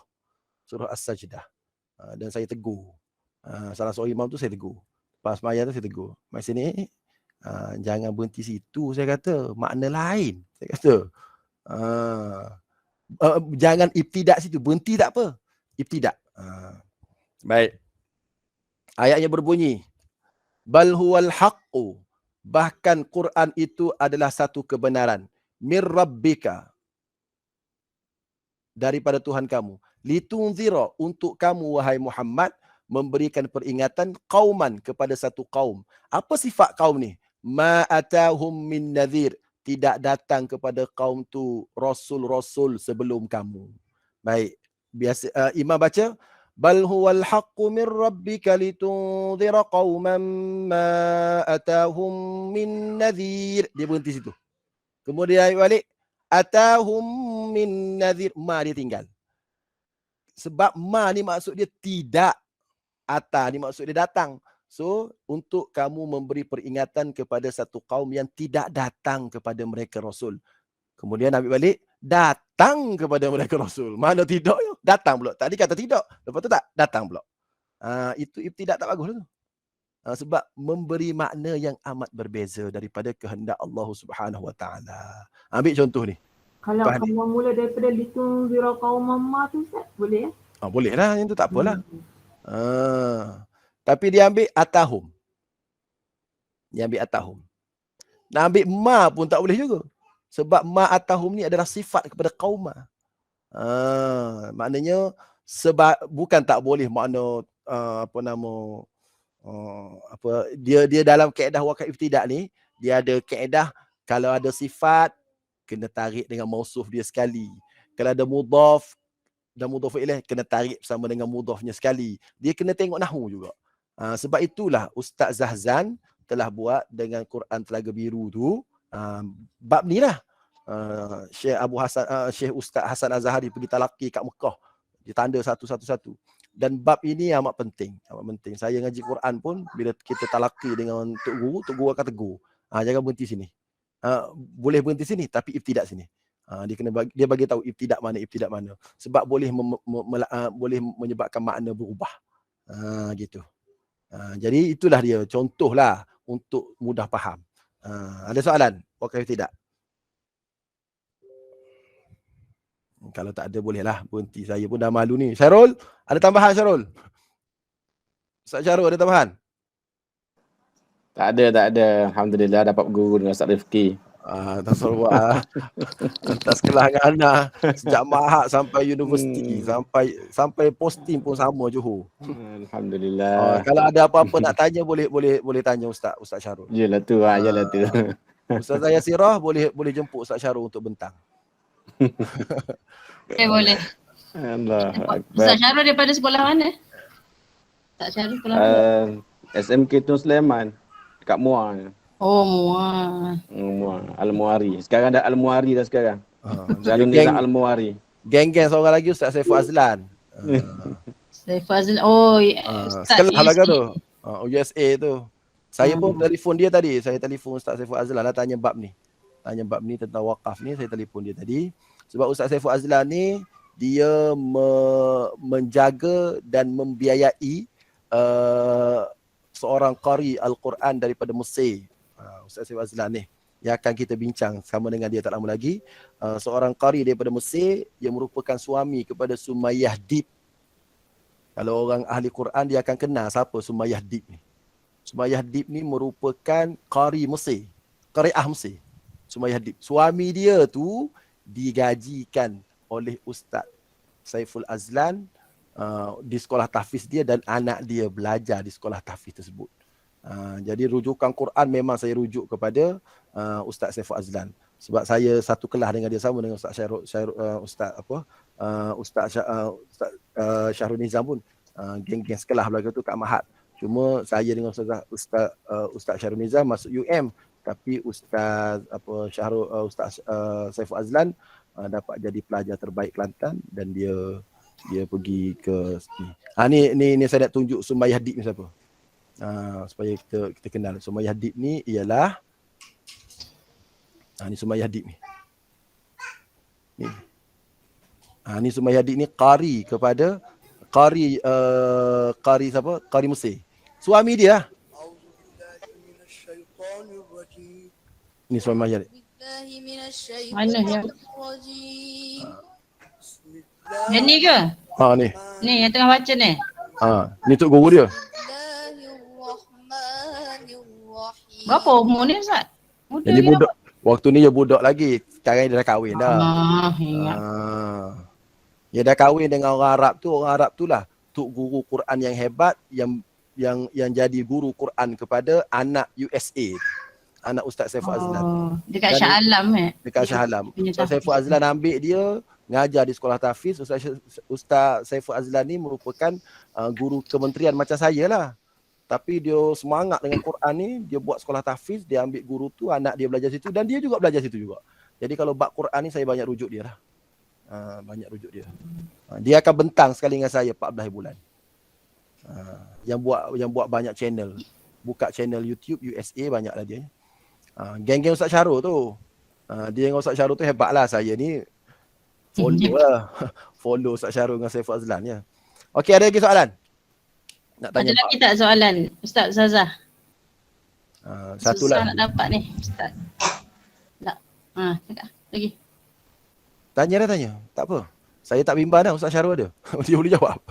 Surah As-Sajdah. Dan saya tegur. Salah seorang imam tu saya tegur. Pas semayang tu saya tegur. Mai sini, jangan berhenti situ, saya kata. Makna lain. Saya kata. Jangan ibtidak situ. Berhenti tak apa. Ibtidak. Baik. Ayatnya berbunyi. Bal huwal haqqu. Bahkan Quran itu adalah satu kebenaran. Mir rabbika. Daripada Tuhan kamu. Litunzira. Untuk kamu, wahai Muhammad, memberikan peringatan qauman kepada satu kaum. Apa sifat kaum ni? Ma atahum min nadhir. Tidak datang kepada kaum tu rasul-rasul sebelum kamu. Baik. Biasa imam baca bal huwal haqqu min rabbika litunzira qauman ma atahum min nadhir. Dia berhenti situ. Kemudian ayat balik atahum min nadhir, ma dia tinggal. Sebab ma ni maksud dia tidak, ata ni maksud dia datang. So, untuk kamu memberi peringatan kepada satu kaum yang tidak datang kepada mereka Rasul. Kemudian ambil balik, datang kepada mereka Rasul. Mana tidak? Datang pula. Tadi kata tidak. Lepas tu tak? Datang pula. Itu ibtidak tak bagus tu. Sebab memberi makna yang amat berbeza daripada kehendak Allah Subhanahu Wa Taala. Ambil contoh ni. Kalau kamu mula daripada litunzira qauman ma tu, Ustaz, boleh ya? Boleh lah. Yang tu tak apalah. Tapi dia ambil atahum. Dia ambil atahum. Nak ambil ma pun tak boleh juga. Sebab ma atahum ni adalah sifat kepada kaum. Maknanya bukan tak boleh makna dia dalam kaedah wakaf ibtidak ni, dia ada kaedah kalau ada sifat kena tarik dengan mausuf dia sekali. Kalau ada mudhaf dan mudhaf ilaih kena tarik bersama dengan mudhafnya sekali. Dia kena tengok nahwu juga. Sebab itulah Ustaz Zahzan telah buat dengan Quran Telaga Biru tu bab ni lah. Syekh Ustaz Hasan Az-Zahari pergi talaqi kat Mekah. Dia tanda satu-satu. Dan bab ini amat penting. Saya ngaji Quran pun bila kita talaqi dengan Tok Guru akan tegur. Jangan berhenti sini. Boleh berhenti sini tapi ibtidak sini. Dia bagi tahu ibtidak mana. Sebab boleh menyebabkan makna berubah. Gitu. Jadi itulah dia contohlah untuk mudah faham. Ada soalan? Wakaf ibtidak? Kalau tak ada bolehlah berhenti. Saya pun dah malu ni. Syarul, ada tambahan Syarul? Ustaz Syarul ada tambahan? Tak ada. Alhamdulillah dapat guru dengan Ustaz Rifki. Tak suruh buat. Hantar sekolah dengan anak. Sejak mahak sampai universiti. Sampai posting pun sama Johor. Alhamdulillah. Kalau ada apa-apa nak tanya boleh tanya Ustaz Syarul. Yalah tu. Ustaz Yasirah boleh jemput Ustaz Syarul untuk bentang. Boleh. Allah. Ustaz Syarul daripada sekolah mana? Ustaz Syarul sekolah mana? SMK Tun Sulaiman. Dekat Muar. Oh, Muar. Al-Muari. Sekarang dah Al-Muari dah sekarang. Jalur Nizam Al-Muari. Geng-geng seorang lagi Ustaz Saiful Azlan. Saiful Azlan. Oh, sekolah lah tu. USA tu. Saya pun telefon dia tadi. Saya telefon Ustaz Saiful Azlan lah tanya bab ni tentang wakaf ni. Saya telefon dia tadi. Sebab Ustaz Saiful Azlan ni dia menjaga dan membiayai seorang qari Al-Quran daripada Mesir. Ustaz Saiful Azlan ni yang akan kita bincang sama dengan dia tak lama lagi. Seorang qari daripada Mesir yang merupakan suami kepada Sumayyah Dib. Kalau orang ahli Quran dia akan kenal siapa Sumayyah Dib ni. Sumayyah Dib ni merupakan qari Mesir, qari'ah Mesir. Sumayyah Dib. Suami dia tu digajikan oleh Ustaz Saiful Azlan di sekolah tahfiz dia dan anak dia belajar di sekolah tahfiz tersebut. Jadi rujukan Quran memang saya rujuk kepada Ustaz Saiful Azlan. Sebab saya satu kelas dengan dia sama dengan Ustaz Syahrul Nizam pun. Geng-geng sekelah belakang tu kat Mahat. Cuma saya dengan Ustaz Syahrul Nizam masuk UM, tapi Ustaz Saiful Azlan dapat jadi pelajar terbaik Kelantan dan dia pergi ke ni saya nak tunjuk Sumayyah Dib ni siapa. Supaya kita kenal. Sumayyah Dib ni ialah ni Sumayyah Dib ni. Ni Sumayyah Dib ni qari kepada qari siapa? Qari Mesir. Suami dia. Ni Sumayyah Dib. Mana ya? Yang ni ke? Ni. Ni yang tengah baca ni. Ni tok guru dia. Berapa umur ni Ustaz? Muda Jadi ke budak. Waktu ni dia budak lagi. Sekarang dia dah kahwin dah. Ingat. Dia dah kahwin dengan orang Arab tu. Orang Arab tu lah tok guru Quran yang hebat yang jadi guru Quran kepada anak USA. Anak Ustaz Saiful Azlan. Dekat Shah Alam Dekat Shah Alam. Ustaz Saiful Azlan ambil dia ngajar di sekolah tahfiz. Ustaz Saiful Azlan ni merupakan guru kementerian macam saya lah. Tapi dia semangat dengan Quran ni, dia buat sekolah tahfiz, dia ambil guru tu, anak dia belajar situ dan dia juga belajar situ juga. Jadi kalau bab Quran ni saya banyak rujuk dia lah. Banyak rujuk dia. Dia akan bentang sekali dengan saya 14 bulan. Yang buat banyak channel. Buka channel YouTube USA banyaklah dia. Geng-geng Ustaz Syarul tu. Dia dengan Ustaz Syarul tu hebat lah. Saya ni follow lah. Follow Ustaz Syarul dengan Saiful Azlan ya. Okey, ada lagi soalan? Nak tanya ada lagi tak soalan Ustaz Ustazah? Satu susah lagi. Nak dapat ni Ustaz. Tak. Cakap lagi. Tanya. Tak apa. Saya tak bimbang dah Ustaz Syarul ada. Dia boleh jawab.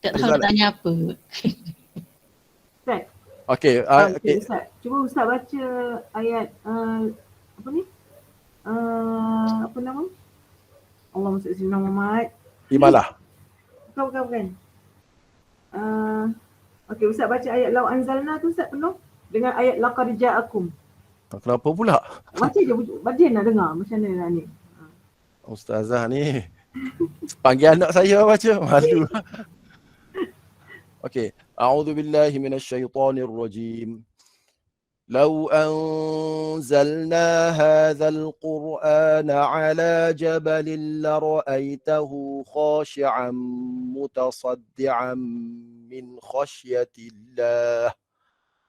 Tak tahu nak tanya apa. Ustaz. Okey. Ustaz. Cuba Ustaz baca ayat apa ni? Apa nama? Allahumma salli ala Muhammad. Imalah. Bukan. Okey, Ustaz baca ayat Lau Anzalna tu Ustaz penuh dengan ayat Laqad Ja'akum. Kenapa pula? Baca je, baca nak dengar macam mana ni. Ustazah ni panggil anak saya baca, malu. Okey. A'udzubillahi minasyaitonir rajim. لو أنزلنا هذا القرآن على جبل لرأيته خاشعا متصدعا من خشية الله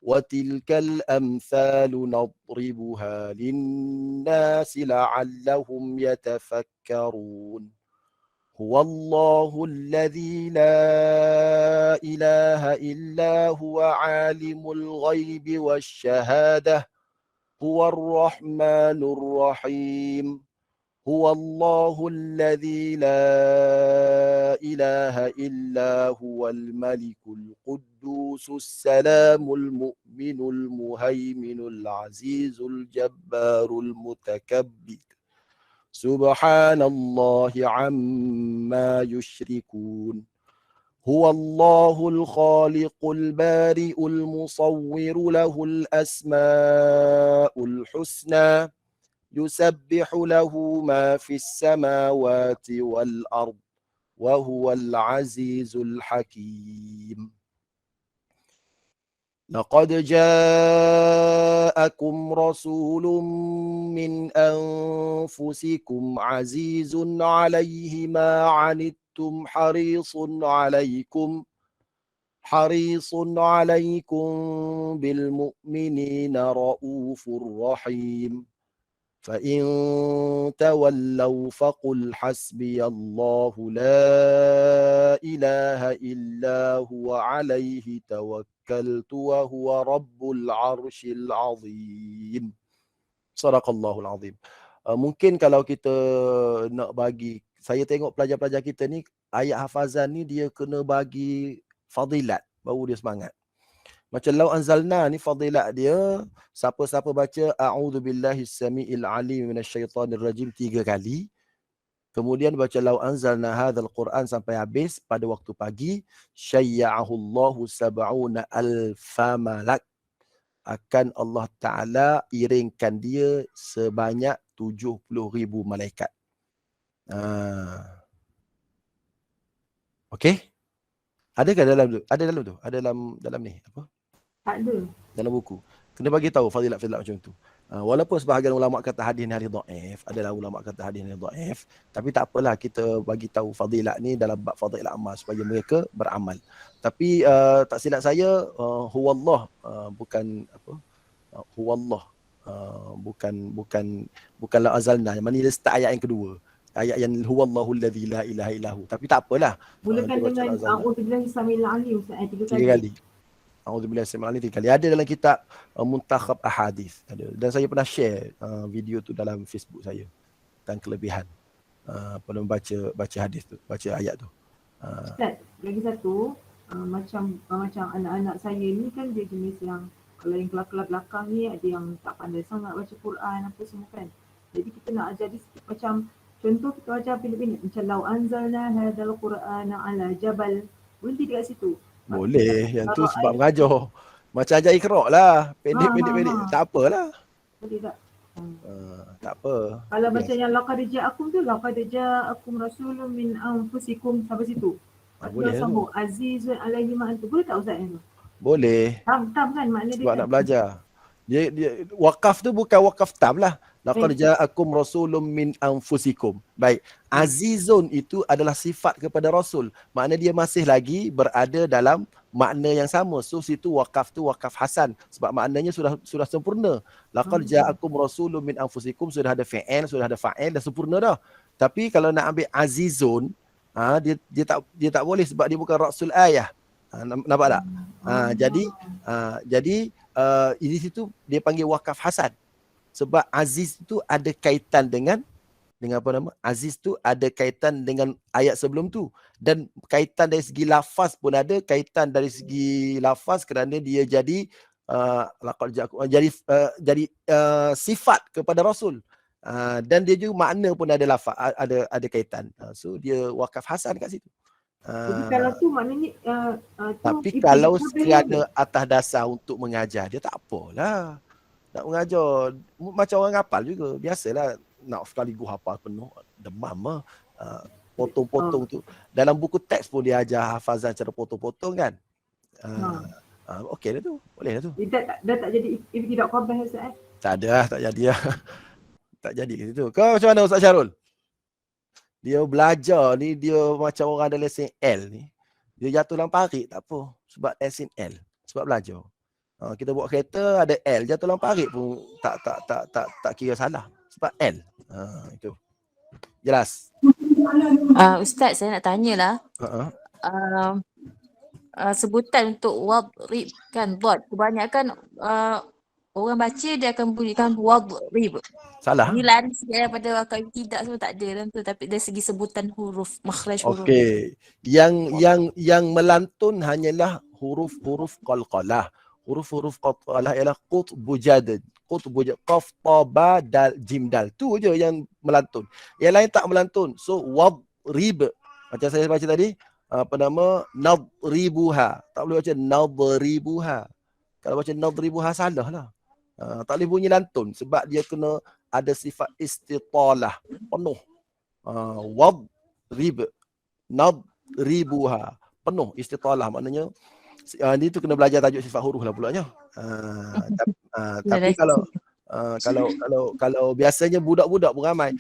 وتلك الأمثال نضربها للناس لعلهم يتفكرون هو الله الذي لا إله إلا هو عالم الغيب والشهادة هو الرحمن الرحيم Huwallahu alladhi la ilaha illa huwal malikul quddusus salamul mu'minul muhaiminul azizul jabbarul mutakabbir. Subhanallahi amma yushrikun. Huwallahul khaliqul bari'ul musawwiru lahul asma'ul husna. Yusabbihu lahu ma fis samawati wal ard. Wa huwal azizul hakim. لقد جاءكم رسول من أنفسكم عزيز عليه ما عنتم حريص عليكم بالمؤمنين رؤوف رحيم فإن تولوا فقل حسبي الله لا إله إلا هو عليه توكلت وهو رب العرش العظيم. Sadaqallahul azim. Mungkin kalau kita nak bagi, saya tengok pelajar-pelajar kita ni, ayat hafazan ni dia kena bagi fadilat, baru dia semangat. Macam law anzalna ni fadilat dia, siapa-siapa baca a'udzubillahi samiil alim minasyaitonir rajim 3 kali, kemudian baca law anzalna hadzal Quran sampai habis pada waktu pagi, syayya'ahullahu sab'una alfa malak, akan Allah Ta'ala iringkan dia sebanyak 70,000 malaikat. Okey? Adakah dalam tu? Ada dalam tu? Ada dalam ni apa? Tak ada. Dalam buku. Kena bagi tahu fadilat-fadilat macam tu. Walaupun sebahagian ulama kata hadis ni hadis dhaif, adalah ulama kata hadis ni dhaif, tapi tak apalah kita bagi tahu fadilat ni dalam bab fadilat amal supaya mereka beramal. Tapi tak silap saya huwallah bukan apa? Huwallah bukan la azalna. Mana dia start ayat yang kedua. Ayat yang huwallahu alladzi la ilaha illahu. Tapi tak apalah. Mulakan dengan a'udzubillahi samiil alim 3 kali. A'udzubillahi samiil alim 3 kali. Ada dalam kitab Muntakhab Ahadith. Ada. Dan saya pernah share video tu dalam Facebook saya. Dan kelebihan pada baca hadis tu, baca ayat tu. Ustaz, lagi satu, macam anak-anak saya ni kan dia jenis yang kalau yang kelas-kelas belakang ni ada yang tak pandai sangat baca Quran apa semua kan. Jadi kita nak ajar dia sikit macam contoh kita ajar pendek-pendek macam law anzalna hadzal Qur'ana ala jabal. Berhenti dekat situ. Boleh, yang tu sebab mengajar. Macam ajar Iqra' lah. Pendek-pendek. Tak apalah. Boleh tak? Tak apa. Kalau baca yang laqad ja'akum tu, laqad ja'akum rasulun min anfusikum sampai situ. Boleh sambung azizun alaihi ma antum. Boleh tak Ustaz yang tu? Boleh. Tam kan makna dia. Sebab kan? nak belajar. Dia wakaf tu bukan wakaf tam lah. Laqad ja'akum rasulun min anfusikum. Baik. Azizun itu adalah sifat kepada Rasul. Makna dia masih lagi berada dalam makna yang sama. So situ wakaf tu wakaf hasan. Sebab maknanya sudah sempurna. Laqad ja'akum rasulun min anfusikum, sudah ada fi'il, sudah ada fa'il, dah sempurna dah. Tapi kalau nak ambil azizun, dia tak boleh sebab dia bukan rasul ayah. Nampak tak? Jadi di situ dia panggil wakaf hasan. Sebab aziz tu ada kaitan dengan apa nama? Aziz tu ada kaitan dengan ayat sebelum tu, dan kaitan dari segi lafaz pun ada, kaitan dari segi lafaz kerana dia jadi jadi sifat kepada Rasul. Dan dia juga makna pun ada lafaz, ada kaitan. So dia wakaf hasan kat situ. Jadi kalau tu maknanya tapi kalau sekiranya atas dasar untuk mengajar, dia tak apalah. Nak mengajar macam orang hafal juga. Biasalah nak sekaligus hafal penuh, demam lah. Potong-potong tu. Dalam buku teks pun dia ajar hafazan cara potong-potong kan. Okey dah tu. Boleh dah tu. Dah tak jadi tidak qabah Ustaz? Tak ada lah, tak jadi lah. Tak jadi kat situ. Kau macam mana Ustaz Syarul? Dia belajar ni, dia macam orang ada lesen L ni. Dia jatuh dalam parit tak apa. Sebab lesen L. Sebab belajar. Kita buat kereta ada L, jatuh dalam parit pun tak kira salah. Sebab L. Itu. Jelas? Ustaz, saya nak tanyalah. Sebutan untuk wadrib kan, bot. Kebanyakan orang baca dia akan bunyikan wadrib. Salah. Ni lari sikit daripada akal tidak semua tak ada dalam tu, tapi dari segi sebutan huruf, makhraj huruf. Okey. Yang melantun hanyalah huruf-huruf qalqalah. Huruf-huruf qalqalah ialah qutbu jadid. Qutbu jadid, qaf, ta, ba, dal, jim, dal. Tu je yang melantun. Yang lain tak melantun. So wadrib. Macam saya baca tadi, apa nama? Nadribuha. Tak boleh baca nadribuha. Kalau baca nadribuha salah lah. Tak boleh bunyi lantun sebab dia kena ada sifat istitalah penuh. Wadrib, nadribuha, penuh istitalah, maknanya ni tu kena belajar tajuk sifat huruf lah pulanya. Tapi kalau biasanya budak-budak pun ramai.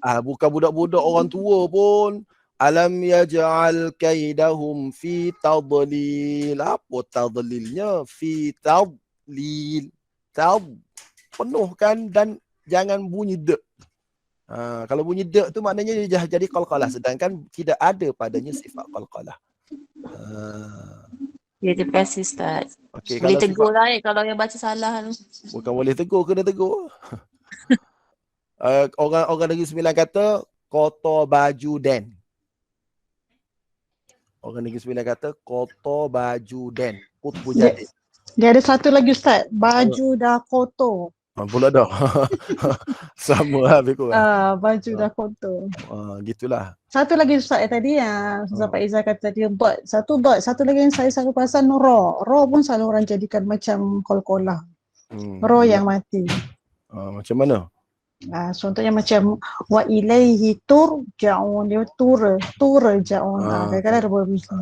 Bukan budak-budak, orang tua pun. Alam yaj'al kaidahum fi tadlil. Apa tadlilnya? Fi tadlil. Penuhkan dan jangan bunyi de. Kalau bunyi de tu maknanya dia jadi qalqalah, sedangkan tidak ada padanya sifat qalqalah. Ya, terima kasih Ustaz. Okay, boleh tegur lah kalau yang baca salah tu. Bukan boleh tegur, kena tegur. Orang Negeri Sembilan kata kotor baju den. Orang Negeri Sembilan kata kotor baju den. Qutbu jadid. Dia ada satu lagi Ustaz, baju dah kotor. Pula dah. Sama lah lebih kurang. Baju dah kotor. Gitulah. Satu lagi Ustaz tadi yang Pak Izzah kata dia bot. Satu lagi yang saya selalu perasan ra. Ra pun selalu orang jadikan macam qalqalah. Ra yang mati. Macam mana? Contohnya macam wa ilaihi turja'un, dia turja'un. Kadang-kadang ada berbeza.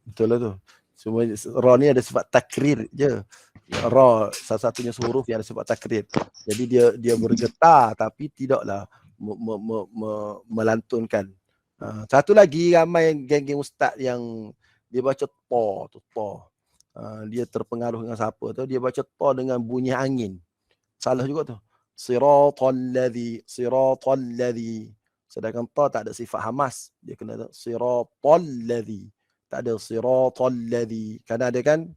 Betul lah tu. Semua ra ni ada sifat takrir je. Ra salah satunya huruf yang ada sifat takrir. Jadi dia bergetar tapi tidaklah melantunkan. Satu lagi ramai geng-geng ustaz yang dia baca ta tu ta. Dia terpengaruh dengan siapa tu, dia baca ta dengan bunyi angin. Salah juga tu. Siratal ladzi. Sedangkan ta tak ada sifat hamas. Dia kena siratal ladzi. Tak ada siratal ladzi. Kan ada kan?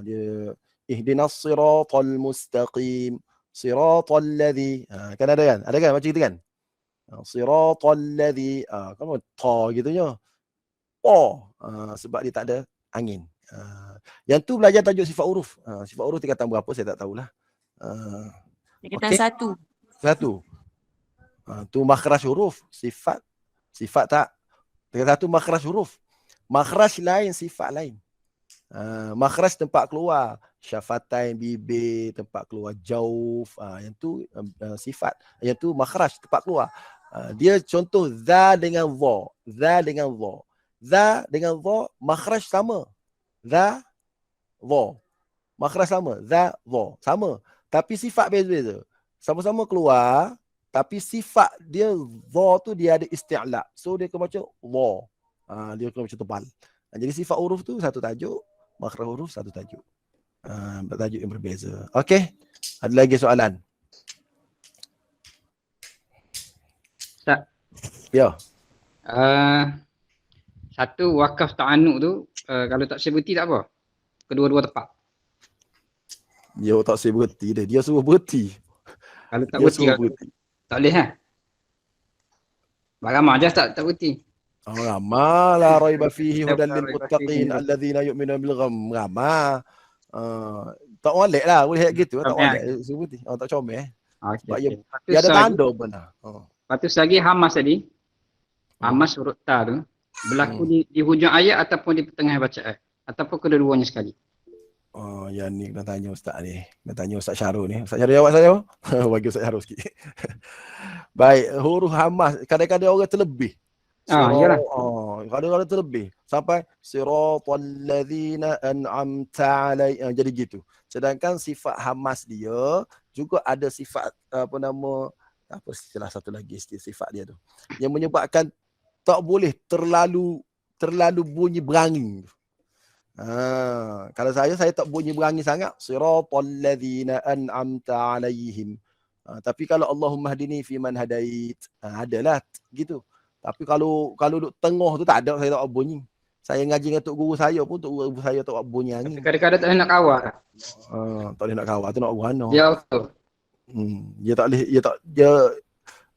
Dia ihdinas siratal mustaqim. Siratal ladzi. Kan ada kan? Ada kan macam itu kan? Siratal ladzi. Kan ta gitunya. Ta. Sebab dia tak ada angin. Yang tu belajar tajuk sifat huruf. Sifat huruf tingkatan berapa saya tak tahulah. Tingkatan satu. Tu makhraj huruf. Sifat tak. Tingkatan satu makhraj huruf. Makhraj lain, sifat lain. Makhraj tempat keluar. Syafatain, bibir, tempat keluar jauf. Yang tu sifat. Yang tu makhraj, tempat keluar. Dia contoh za dengan dha. Za dengan dha. Za dengan dha, makhraj sama. Za, dha. Makhraj sama. Za, dha. Sama. Tapi sifat beza-beza. Sama-sama keluar. Tapi sifat dia, dha tu dia ada isti'la. So dia kena macam dha. Dia kena macam tebal. Jadi sifat huruf tu satu tajuk, makhraj huruf satu tajuk. Tajuk yang berbeza. Okey. Ada lagi soalan? Ustaz. Ya. Satu wakaf ta'anuk tu kalau tak sebuti tak apa. Kedua-dua tepat. Dia tak saya berhenti dia. Dia suruh berhenti. Kalau tak berhenti tak boleh kan? Ramah je tak berhenti. Ramah la raiba fihi hudan lil muttaqin alladzina yu'minuna bil gham. Ramah. Tak molek lah boleh gitu. Tak molek suruh berhenti. Tak comel. Sebab dia ada tanda pun dah. Lepas lagi hamas tadi. Hamas huruf ta tu berlaku di hujung ayat ataupun di pertengahan bacaan ataupun kedua-duanya sekali. Yang ni kena tanya ustaz ni. Kena tanya Ustaz Syarul ni. Ustaz Syarul jawab saya. Bagi Ustaz Syarul sikit. Baik, huruf hamas kadang-kadang orang terlebih. Kadang-kadang terlebih sampai siratal ladzina an'amta alaihim, jadi gitu. Sedangkan sifat hamas dia juga ada sifat salah satu lagi sifat dia tu yang menyebabkan tak boleh terlalu bunyi berangin. Kalau saya tak bunyi berangin sangat. Siratal ladzina an'amta alaihim. Tapi kalau Allahumma hdini fi man hadait, adalah gitu. Tapi kalau duduk tengah tu tak ada, saya tak bunyi. Saya ngaji dengan tok guru saya pun, tok guru saya tak bunyi angin. Kadang-kadang tak boleh nak kawal. Tak boleh nak kawal tu nak guano. Ya betul. Dia tak boleh,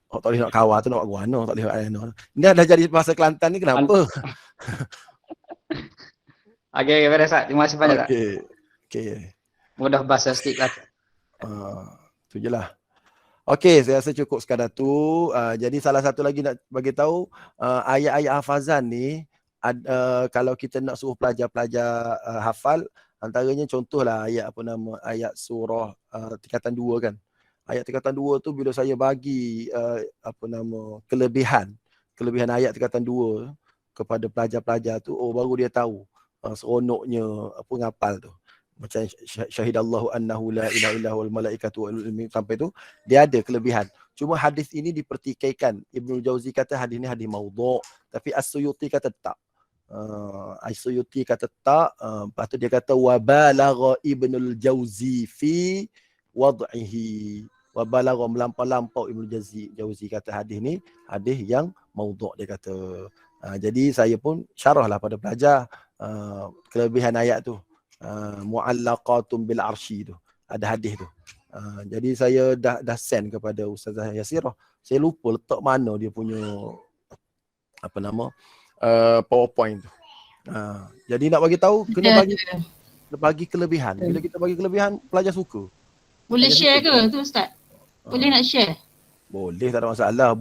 tak boleh nak kawal tu nak guano, tak boleh ano. Ini dah jadi bahasa Kelantan ni kenapa? Okey, pada Ustaz. Terima kasih banyak. Okey. Mudah bahasa sikit lah. Tu je lah. Okey, saya rasa cukup sekadar tu. Jadi salah satu lagi nak bagi tahu, ayat-ayat hafazan ni, kalau kita nak suruh pelajar-pelajar hafal, antaranya contohlah ayat surah tingkatan 2 kan. Ayat tingkatan 2 tu bila saya bagi kelebihan ayat tingkatan 2 kepada pelajar-pelajar tu, baru dia tahu seronoknya ngapal tu. Macam syahidallahu annahu la ilaha illa huwal malaikatu wal ilmi sampai tu dia ada kelebihan. Cuma hadis ini dipertikaikan. Ibnu Jauzi kata hadis ni hadis maudhu', tapi As-Suyuti kata tak. As-Suyuti kata tak. Lepas tu dia kata wa balagha Ibnul Jauzi fi wad'ihi. Wa balagha melampau-lampau Ibnu Jauzi kata hadis ni hadis yang maudhu' dia kata. Jadi saya pun syarahlah pada pelajar kelebihan ayat tu. Mu'allaqatun bil arsy tu. Ada hadis tu. Jadi saya dah send kepada Ustazah Yasirah. Saya lupa letak mana dia punya PowerPoint tu. Jadi nak bagi tahu kena bagi kelebihan. Bila kita bagi kelebihan, pelajar suka. Boleh share ke tu Ustaz? Boleh nak share? Boleh, tak ada masalah.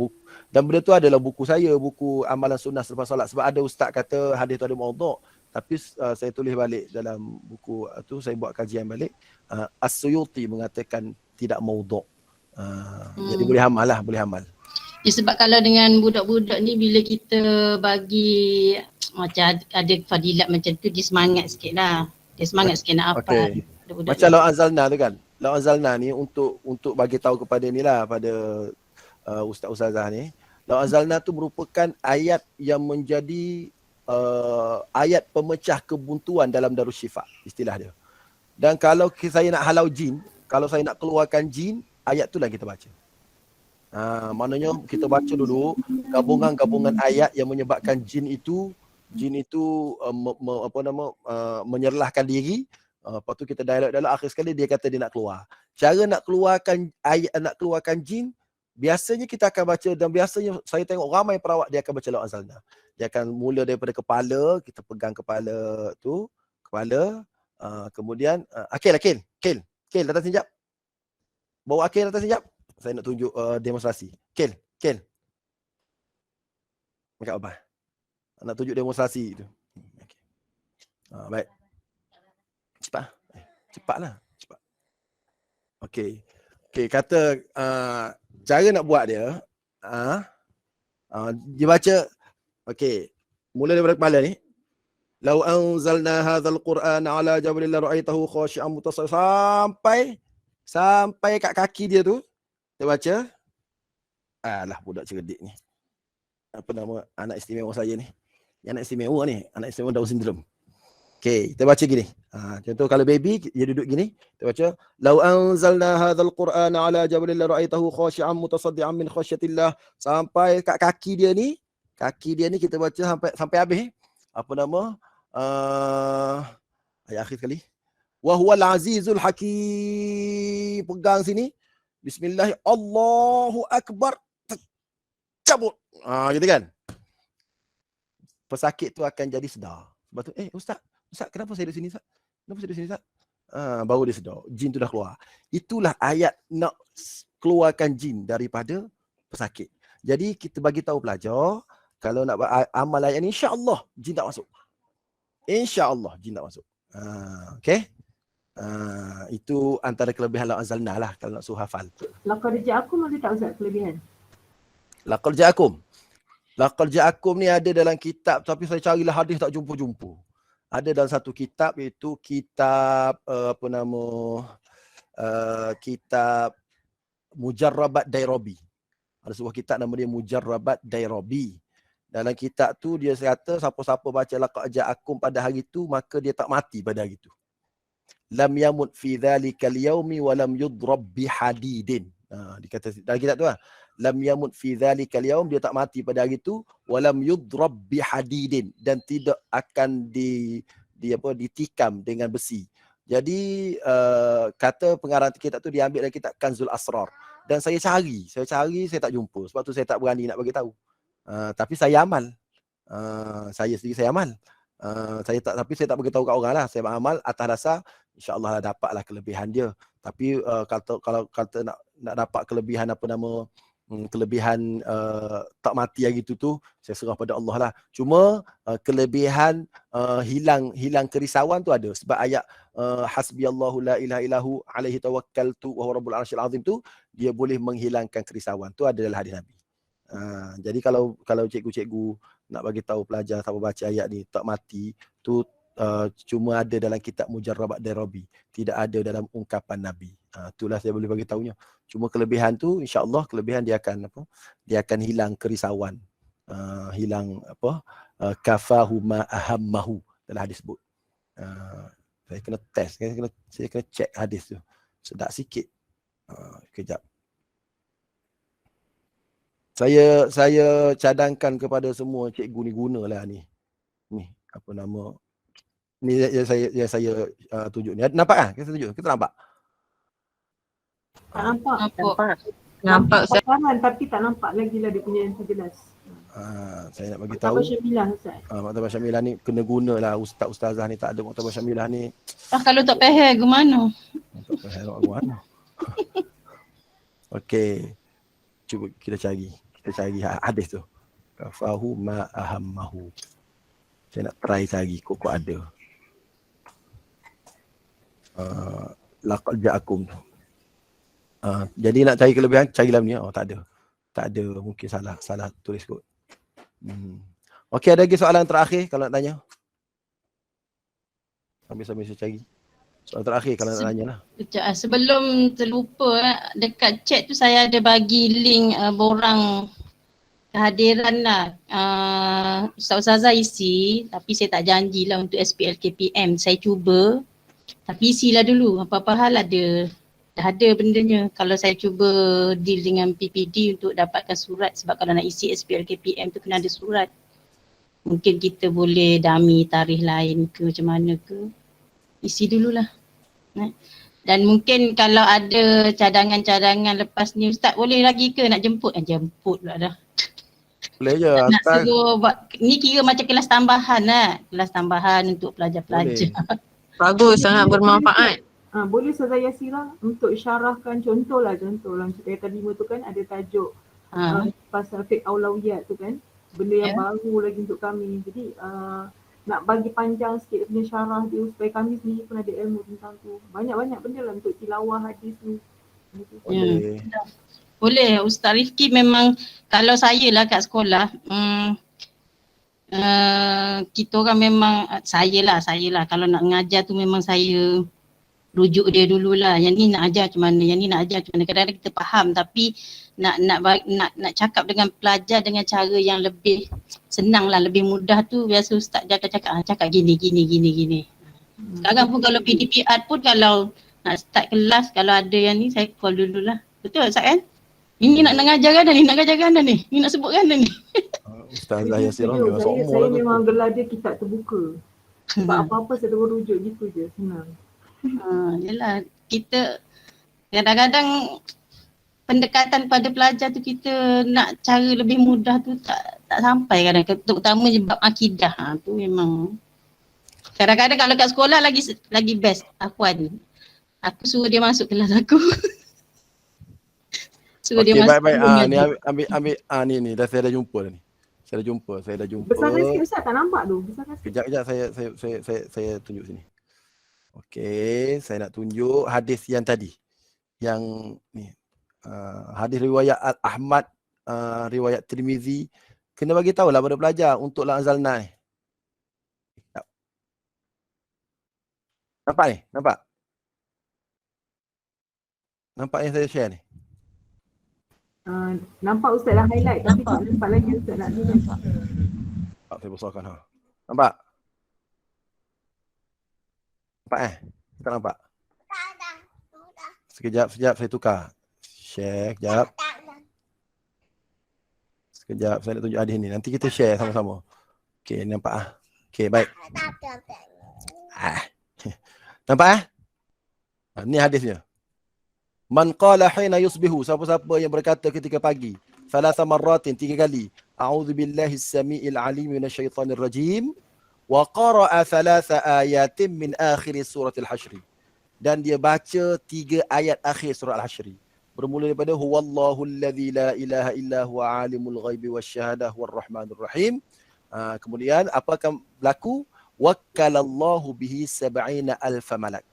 Dan benda tu adalah buku saya, buku Amalan Sunnah Selepas Solat. Sebab ada ustaz kata hadis tu ada maudhu'. Tapi saya tulis balik dalam buku tu, saya buat kajian balik. As-Suyuti mengatakan tidak maudhu'. Jadi boleh amal lah, boleh amal. Ya, sebab kalau dengan budak-budak ni bila kita bagi macam ada fadilat macam tu, dia semangat sikit lah. Dia semangat sikit nak apa. Okay. Macam Law Anzalna tu kan. Law Anzalna ni untuk bagi tahu kepada ni lah, pada ustaz-ustazah ni. Law Anzalna tu merupakan ayat yang menjadi ayat pemecah kebuntuan dalam Darussyifa, istilah dia. Dan kalau saya nak halau jin, kalau saya nak keluarkan jin, ayat tu lah kita baca. Maknanya kita baca dulu gabungan-gabungan ayat yang menyebabkan jin itu menyerlahkan diri. Lepas tu kita dialog-dialog, akhir sekali dia kata dia nak keluar. Cara nak keluarkan ayat, nak keluarkan jin, biasanya kita akan baca, dan biasanya saya tengok ramai perawat dia akan baca Law Anzalna. Dia akan mula daripada kepala, kita pegang kepala tu, kemudian Akil datang sekejap. Bawa Akil datang sekejap. Saya nak tunjuk demonstrasi. Akil. Dekat apa? Nak tunjuk demonstrasi tu. Okay. Baik. Cepatlah. Okey, kata cara nak buat dia, dia baca. Okey, mula daripada kepala ni. Lau anzalna hadzal Qur'ana ala jabalin la ra'aitahu khashi'an mutasaddian, sampai kat kaki dia tu. Kita baca. Alah, budak cerdik ni. Apa nama anak istimewa saya ni? Anak istimewa ni, anak istimewa Down syndrome. Okey, kita baca gini. Contoh kalau baby dia duduk gini, kita baca lau anzalna hadzal Qur'ana ala jabalin la ra'aitahu khashi'an mutasaddian min khasyatillah, sampai kat kaki dia ni kita baca sampai habis. Apa nama? Ayat akhir sekali. Wa huwal azizul hakim. Pegang sini. Bismillah, Allahu akbar. Cabut. Gitu kan? Pesakit tu akan jadi sedar. Sebab tu, Ustaz, kenapa saya duduk sini, Ustaz? Kenapa saya duduk sini, Ustaz? Baru dia sedar. Jin tu dah keluar. Itulah ayat nak keluarkan jin daripada pesakit. Jadi kita bagi tahu pelajar, kalau nak amal ayat ni, insya-Allah jin tak masuk. Insya-Allah jin tak masuk. Okey? Itu antara kelebihan Law Anzalna lah kalau nak suruh hafal. Laqad ja'akum ada tak Ustaz kelebihan? Laqad ja'akum ni ada dalam kitab, tapi saya carilah hadis tak jumpa-jumpa. Ada dalam satu kitab, iaitu kitab kitab Mujarrabat Dairabi. Ada sebuah kitab nama dia Mujarrabat Dairabi. Dalam kitab tu dia kata siapa-siapa baca laqad ja'akum pada hari tu, maka dia tak mati pada hari tu. Lam yamut fi dzalikal yaumi wa lam yudrab bi hadidin. Dikata dalam kitab tu lah. lam yamut fi dzalikal yaum, dia tak mati pada hari itu, walam yudrab bihadidin, dan tidak akan ditikam dengan besi. Jadi kata pengarang kitab tu diambil dari kitab Kanzul Asrar, dan saya cari saya tak jumpa, sebab tu saya tak berani nak bagi tahu. Tapi saya amal. Saya sendiri saya amal. Tapi saya tak beritahu kat orang lah. Saya beramal atas dasar insya-Allah dapatlah kelebihan dia. Tapi kalau kata nak dapat kelebihan kelebihan tak mati hari tu saya serah pada Allah lah. Cuma kelebihan hilang kerisauan tu ada, sebab ayat hasbiyallahu la ilaha illahu alaihi tawakkaltu wa huwa rabbul arsyil azim tu dia boleh menghilangkan kerisauan. Tu ada dalam hadis Nabi. Jadi kalau cikgu-cikgu nak bagi tahu pelajar siapa baca ayat ni tak mati tu cuma ada dalam kitab Mujarrabat Darabi, tidak ada dalam ungkapan Nabi. Itulah saya boleh bagi tahunya. Cuma kelebihan tu insya-Allah kelebihan dia akan hilang kerisauan. Hilang kafahu ma ahammahu dalam hadis sebut. Saya kena test, saya kena check hadis tu. Sedap sikit. Kejap. Saya cadangkan kepada semua cikgu ni, gunalah ni. Ni apa nama? Ni yang saya tunjuk ni. Nampak kan? Kita tunjuk. Kita nampak. Tak nampak. Nampak Ustaz. Paparan tapi tak nampak lagi lah dia punya yang jelas. Saya nak bagi tahu. Maktabah Syamilah Ustaz. Maktabah Syamilah ni kena gunalah ustazah ni, tak ada Maktabah Syamilah ni. Kalau tak faham ke mana? Tak faham ke mana. Okey. Cuba kita cari hadis tu. Kafahu ma ahammahu. Saya nak try cari kok ada. Laqad ja'akum tu. Jadi nak cari kelebihan, cari dalam ni. Tak ada, mungkin salah tulis kot. Okey, ada lagi soalan terakhir kalau nak tanya? Sambil saya cari. Soalan terakhir kalau nak tanya lah. Sebelum terlupa, dekat chat tu saya ada bagi link borang kehadiran lah. Ustazah isi, tapi saya tak janjilah untuk SPLKPM. Saya cuba, tapi isilah dulu. Apa-apa hal dah ada bendanya. Kalau saya cuba deal dengan PPD untuk dapatkan surat, sebab kalau nak isi SPLKPM tu kena ada surat. Mungkin kita boleh dummy tarikh lain ke macam mana ke. Isi dululah. Dan mungkin kalau ada cadangan-cadangan lepas ni, Ustaz boleh lagi ke nak jemput? Jemput pula dah. Boleh je. Nak suruh buat, ni kira macam kelas tambahan lah. Kelas tambahan untuk pelajar-pelajar. Bagus, sangat bermanfaat. Boleh Ustazah Yasira untuk syarahkan contoh macam ayat 5 tu kan ada tajuk pasal fiqh aulawiyat tu kan, benda yang baru lagi untuk kami. Jadi nak bagi panjang sikit punya syarah dia supaya kami sendiri pun ada ilmu tentang tu. Banyak-banyak benda lah untuk tilawah hadis ni. Boleh. Ustaz Rifki memang kalau saya lah kat sekolah, kita orang memang saya lah kalau nak mengajar tu memang saya rujuk dia dululah. Yang ni nak ajar macam mana, Kadang-kadang kita faham tapi nak cakap dengan pelajar dengan cara yang lebih senang lah, lebih mudah tu biasa Ustaz dia akan cakap gini. Sekarang pun kalau PDP Art pun kalau nak start kelas, kalau ada yang ni saya call dululah. Betul Ustaz kan? Ini nak ngajar kan ni, ni nak sebut kan ni. Ustazah Yasira memang seumur Saya memang gelar dia kitab terbuka. Sebab apa-apa saya rujuk gitu je, senang. Yelah, kita kadang-kadang pendekatan pada pelajar tu kita nak cara lebih mudah tu tak sampai kadang-kadang, terutama bab akidah. Tu memang kadang-kadang kalau kat sekolah lagi best. Aku suruh dia masuk kelas aku. Suruh dia masuk. Baik. Ni ambil ni dah saya dah jumpa dah ni. Saya dah jumpa. Besar sikit Ustaz, tak nampak tu. Kejap saya tunjuk sini. Okey, saya nak tunjuk hadis yang tadi. Yang ni. Hadis riwayat Ahmad, riwayat Tirmizi. Kena bagi tahulah pada pelajar untuk la anzalna ni. Nampak ni? Nampak yang saya share ni? Nampak Ustaz dah highlight tapi tak nampak lagi Ustaz nak ni. Saya besarkan Nampak? Tak nampak? Sekejap saya tukar. Share kejap. Sekejap, saya nak tunjuk hadis ni. Nanti kita share sama-sama. Okey, nampak ah. Okey, baik. Nampak ah? Ni hadisnya. Man qala hina yusbihu, siapa-siapa yang berkata ketika pagi, thalatha marratin, 3 kali, a'udzu billahi as-sami'il 'alim minasyaitonir rajim, wa qara'a thalatha ayatin min akhir surah al-hashr. Dan dia baca 3 ayat akhir surah al-hashr. Bermula daripada huwallahu alladzi la ilaha illa huwa alimul ghaibi wasyahadah warrahmanir rahim. Kemudian apa akan berlaku? Wakkalallahu bihi 70,000 malak.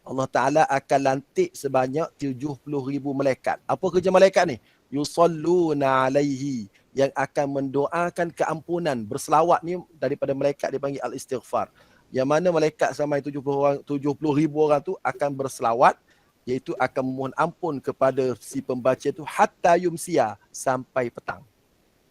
Allah Ta'ala akan lantik sebanyak 70,000 malaikat. Apa kerja malaikat ni? Yusalluna alaihi, yang akan mendoakan keampunan. Berselawat ni daripada malaikat dipanggil al-istighfar. Yang mana malaikat sampai 70,000 orang tu akan berselawat, iaitu akan memohon ampun kepada si pembaca tu hatta yumsia, sampai petang.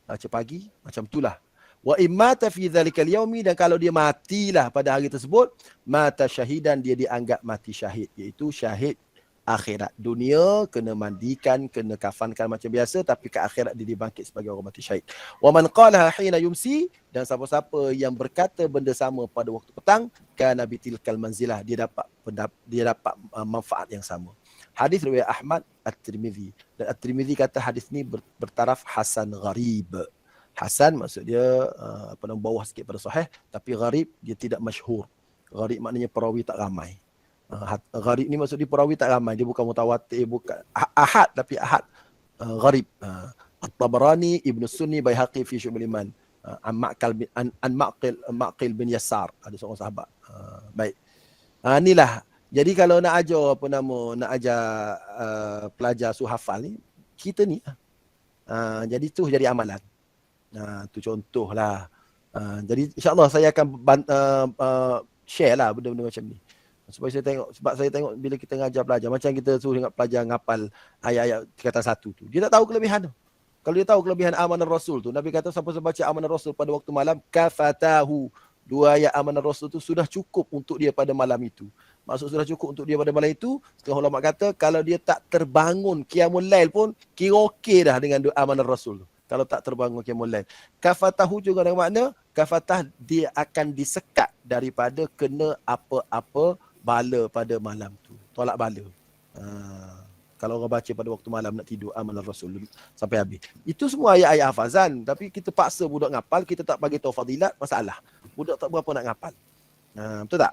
Baca pagi, macam itulah. Wa immata fi dzalikal yaumi, dan kalau dia matilah pada hari tersebut, mata syahidan, dia dianggap mati syahid, iaitu syahid akhirat. Dunia kena mandikan, kena kafankan macam biasa, tapi ke akhirat dia dibangkit sebagai orang mati syahid. Wa man qalaha hina yumsi, dan siapa-siapa yang berkata benda sama pada waktu petang, kana bitilkal manzilah, dia dapat manfaat yang sama. Hadis riwayat Ahmad, At-Tirmizi, dan At-Tirmizi kata hadis ni bertaraf hasan gharib. Hasan maksud dia bawah sikit pada sahih, tapi gharib dia tidak masyhur. Gharib maknanya perawi tak ramai. Gharib ni maksud dia perawi tak ramai, dia bukan mutawatir, bukan ahad, tapi ahad gharib. At-Tabarani, Ibn Sunni, Baihaqi fi Syu'bul Iman, Maqil bin Yasar, ada seorang sahabat. Baik. Inilah. Jadi kalau nak ajar nak ajar pelajar suhafal ni, kita ni jadi tu jadi amalan. Tu contohlah. Jadi insya-Allah saya akan share lah benda-benda macam ni. Sebab saya tengok bila kita ngajar pelajar, macam kita suruh ingat pelajar ngapal ayat-ayat tingkatan 1 tu. Dia tak tahu kelebihan tu. Kalau dia tahu kelebihan amanah Rasul tu, Nabi kata siapa baca amanah Rasul pada waktu malam, kafatahu. 2 ayat amanah Rasul tu sudah cukup untuk dia pada malam itu. Maksud sudah cukup untuk dia pada malam itu, setengah ulama kata kalau dia tak terbangun qiyamul lail pun kira okey dah dengan doa amanah Rasul tu. Kalau tak terbangun qiyamul lail. Kafatahu juga dengan makna kafatah, dia akan disekat daripada kena apa-apa bala pada malam tu. Tolak bala. Kalau orang baca pada waktu malam nak tidur amanah Rasul sampai habis. Itu semua ayat-ayat hafazan, tapi kita paksa budak ngapal, kita tak bagi tahu fadilat, masalah. Budak tak berapa nak ngapal. Betul tak?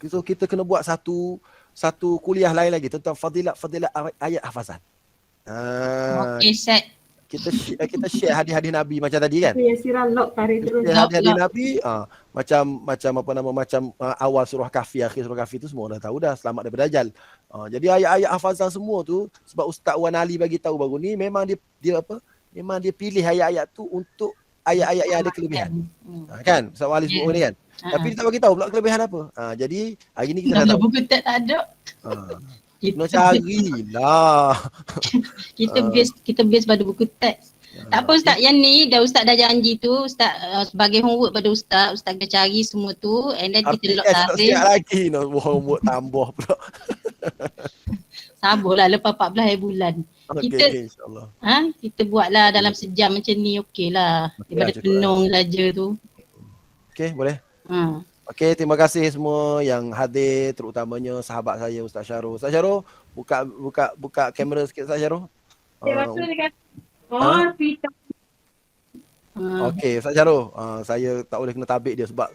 So kita kena buat satu kuliah lain lagi tentang fadilat ayat hafazan. Okey, set. Kita share hadis-hadis Nabi macam tadi kan? Yasiran lock tarik terus. Hadis-hadis Nabi macam awal surah Kahfi, akhir surah Kahfi tu semua dah tahu dah, selamat daripada dajjal. Jadi ayat-ayat hafazan semua tu, sebab Ustaz Wan Ali bagi tahu baru ni, memang dia apa? Memang dia pilih ayat-ayat tu untuk ayat-ayat yang ada kelebihan. Kan? Ustaz Wan Ali sebut ni kan? Tapi dia tak bagi tahu pula kelebihan apa. Jadi hari ni kita dah tahu. Buku tak ada. Kena carilah. Kita base pada buku teks. Tak apa Ustaz, yang ni Ustaz dah janji tu, Ustaz sebagai homework pada Ustaz akan cari semua tu, and then kita lock tarikh. Tak lagi homework tambah pula. Sabarlah lepas 14 hari bulan. Kita insya-Allah. Kita buatlah dalam sejam macam ni, okeylah. Daripada penuh saja tu. Okey, boleh. Okey, terima kasih semua yang hadir, terutamanya sahabat saya Ustaz Syarul. Ustaz Syarul, buka kamera sikit Ustaz Syarul. Okey, Ustaz Syarul, saya tak boleh kena tabik dia sebab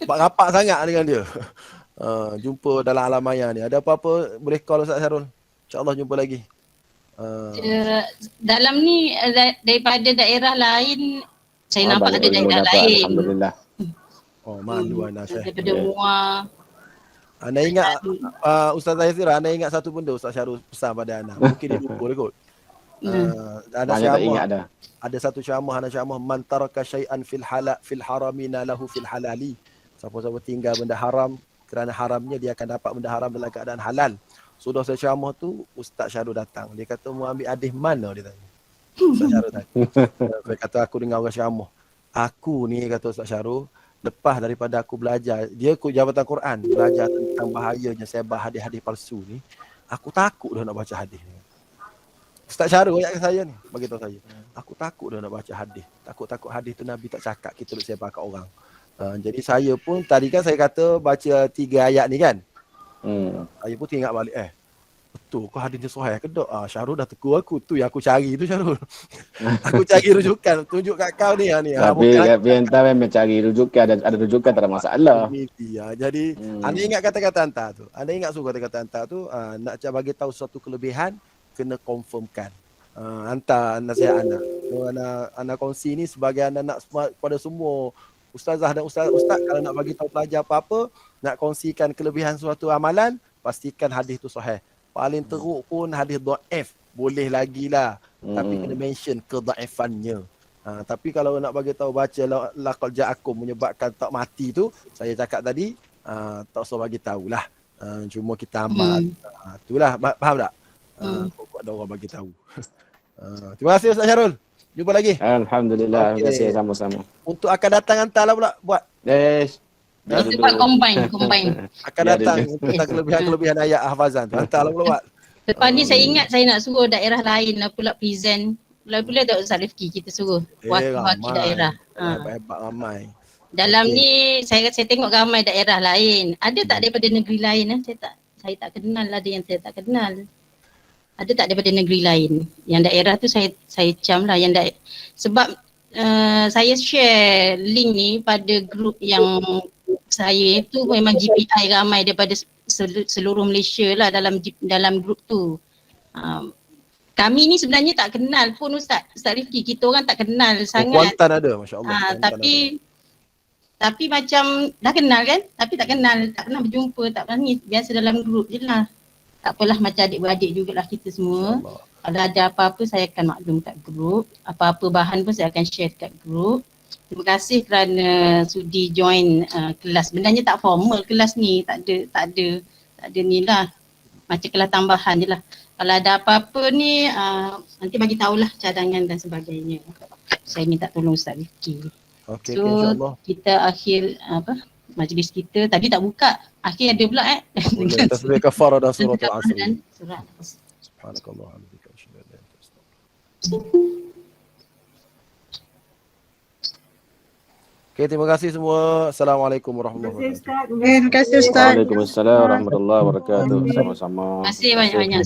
rapat sangat dengan dia. Jumpa dalam alam maya ni. Ada apa-apa boleh call Ustaz Syarul. InsyaAllah jumpa lagi. Dalam ni daripada daerah lain, saya nampak ada daerah lain. Alhamdulillah. Oh, malu anak saya. Daripada Muar. Anda ingat Ustaz Zahira, anda ingat satu benda Ustaz Syarul pesan pada Ana. Mungkin dia lupa dia kot. Ada satu ceramah Ana ceramah, man taraka syai'an fil haramina lahu fil halali. Siapa-siapa tinggal benda haram kerana haramnya, dia akan dapat benda haram dalam keadaan halal. Sudah saya ceramah tu, Ustaz Syarul datang. Dia kata, mau ambil hadis mana, dia tanya. Ustaz Syarul tanya. Dia kata, aku dengar orang ceramah. Aku ni, kata Ustaz Syarul, lepas daripada aku belajar, dia jabatan Quran, belajar tentang bahayanya sebar hadis-hadis palsu ni, aku takut dah nak baca hadis ni. Ustaz Syarul ayat saya ni, bagi tahu saya. Aku takut dah nak baca hadis. Takut-takut hadis tu Nabi tak cakap, kita duk siapa kat orang. Jadi saya pun tadi kan saya kata baca 3 ayat ni kan. Saya pun teringat balik betul kau hadis ni sahih ke tak? Syarul dah tegur aku, tu yang aku cari tu Syarul. Aku cari rujukan, tunjuk kat kau ni. Tapi entah memang cari rujukan, ada rujukan tak ada masalah. Jadi anda ingat kata-kata hantar tu. Anda ingat kata-kata hantar tu, nak bagi tahu suatu kelebihan kena confirmkan. Hantar nasihat anda. Anda kongsi ni sebagai anda nak pada semua ustazah dan ustaz kalau nak bagi tahu pelajar apa-apa, nak kongsikan kelebihan suatu amalan, pastikan hadis tu sahih. Paling teruk pun hadis dhaif, boleh lagi lah. Tapi kena mention kedhaifannya. Tapi kalau nak bagi tahu baca laqad ja'akum menyebabkan tak mati tu, saya cakap tadi, tak usah bagi tahulah. Cuma kita amal. Itulah, faham tak? Kok ada orang bagi tahu. Terima kasih Ustaz Syarul. Jumpa lagi. Alhamdulillah, terima kasih sama-sama. Untuk akan datang hantarlah pula buat. Yes. Kita buat combine. Akan datang tentang kelebihan ayat hafazan tu. Hantarlah pula buat. Lepas ni saya ingat saya nak suruh daerah lain lah pula present. Pula tak Ustaz Rifki kita suruh wakil daerah. Hebat ramai. Dalam ni saya tengok ramai daerah lain. Ada tak daripada negeri lain? Saya tak kenal, ada yang saya tak kenal. Ada tak daripada negeri lain? Yang daerah tu saya cam lah. Sebab saya share link ni pada grup yang saya tu memang GPI ramai daripada seluruh Malaysia lah dalam grup tu. Kami ni sebenarnya tak kenal pun Ustaz Rifki. Kita orang tak kenal sangat. Kuantan ada, Masya Allah. Tapi macam dah kenal kan? Tapi tak pernah berjumpa, tak pernah ni. Biasa dalam grup je lah. Tak apalah, macam adik-beradik jugalah kita semua. Kalau ada apa-apa saya akan maklum kat grup. Apa-apa bahan pun saya akan share kat grup. Terima kasih kerana sudi join kelas. Sebenarnya tak formal kelas ni. Tak ada ni lah. Macam kelas tambahan je lah. Kalau ada apa-apa ni nanti bagi tahulah cadangan dan sebagainya. Saya minta tolong Ustaz Rifki. Okay, so insyaAllah. Kita akhir majlis kita. Tadi tak buka. Akhir ada pula Boleh tasbih kafarah dan surah Al-Asr. Surah Subhanakallah alhamdulillah. Okay, terima kasih semua. Assalamualaikum warahmatullahi wabarakatuh. Terima kasih Ustaz. Waalaikumsalam warahmatullahi wabarakatuh. Sama-sama. Terima kasih banyak-banyak.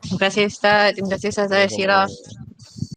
Terima kasih Ustaz. Terima kasih Ustaz Syirah.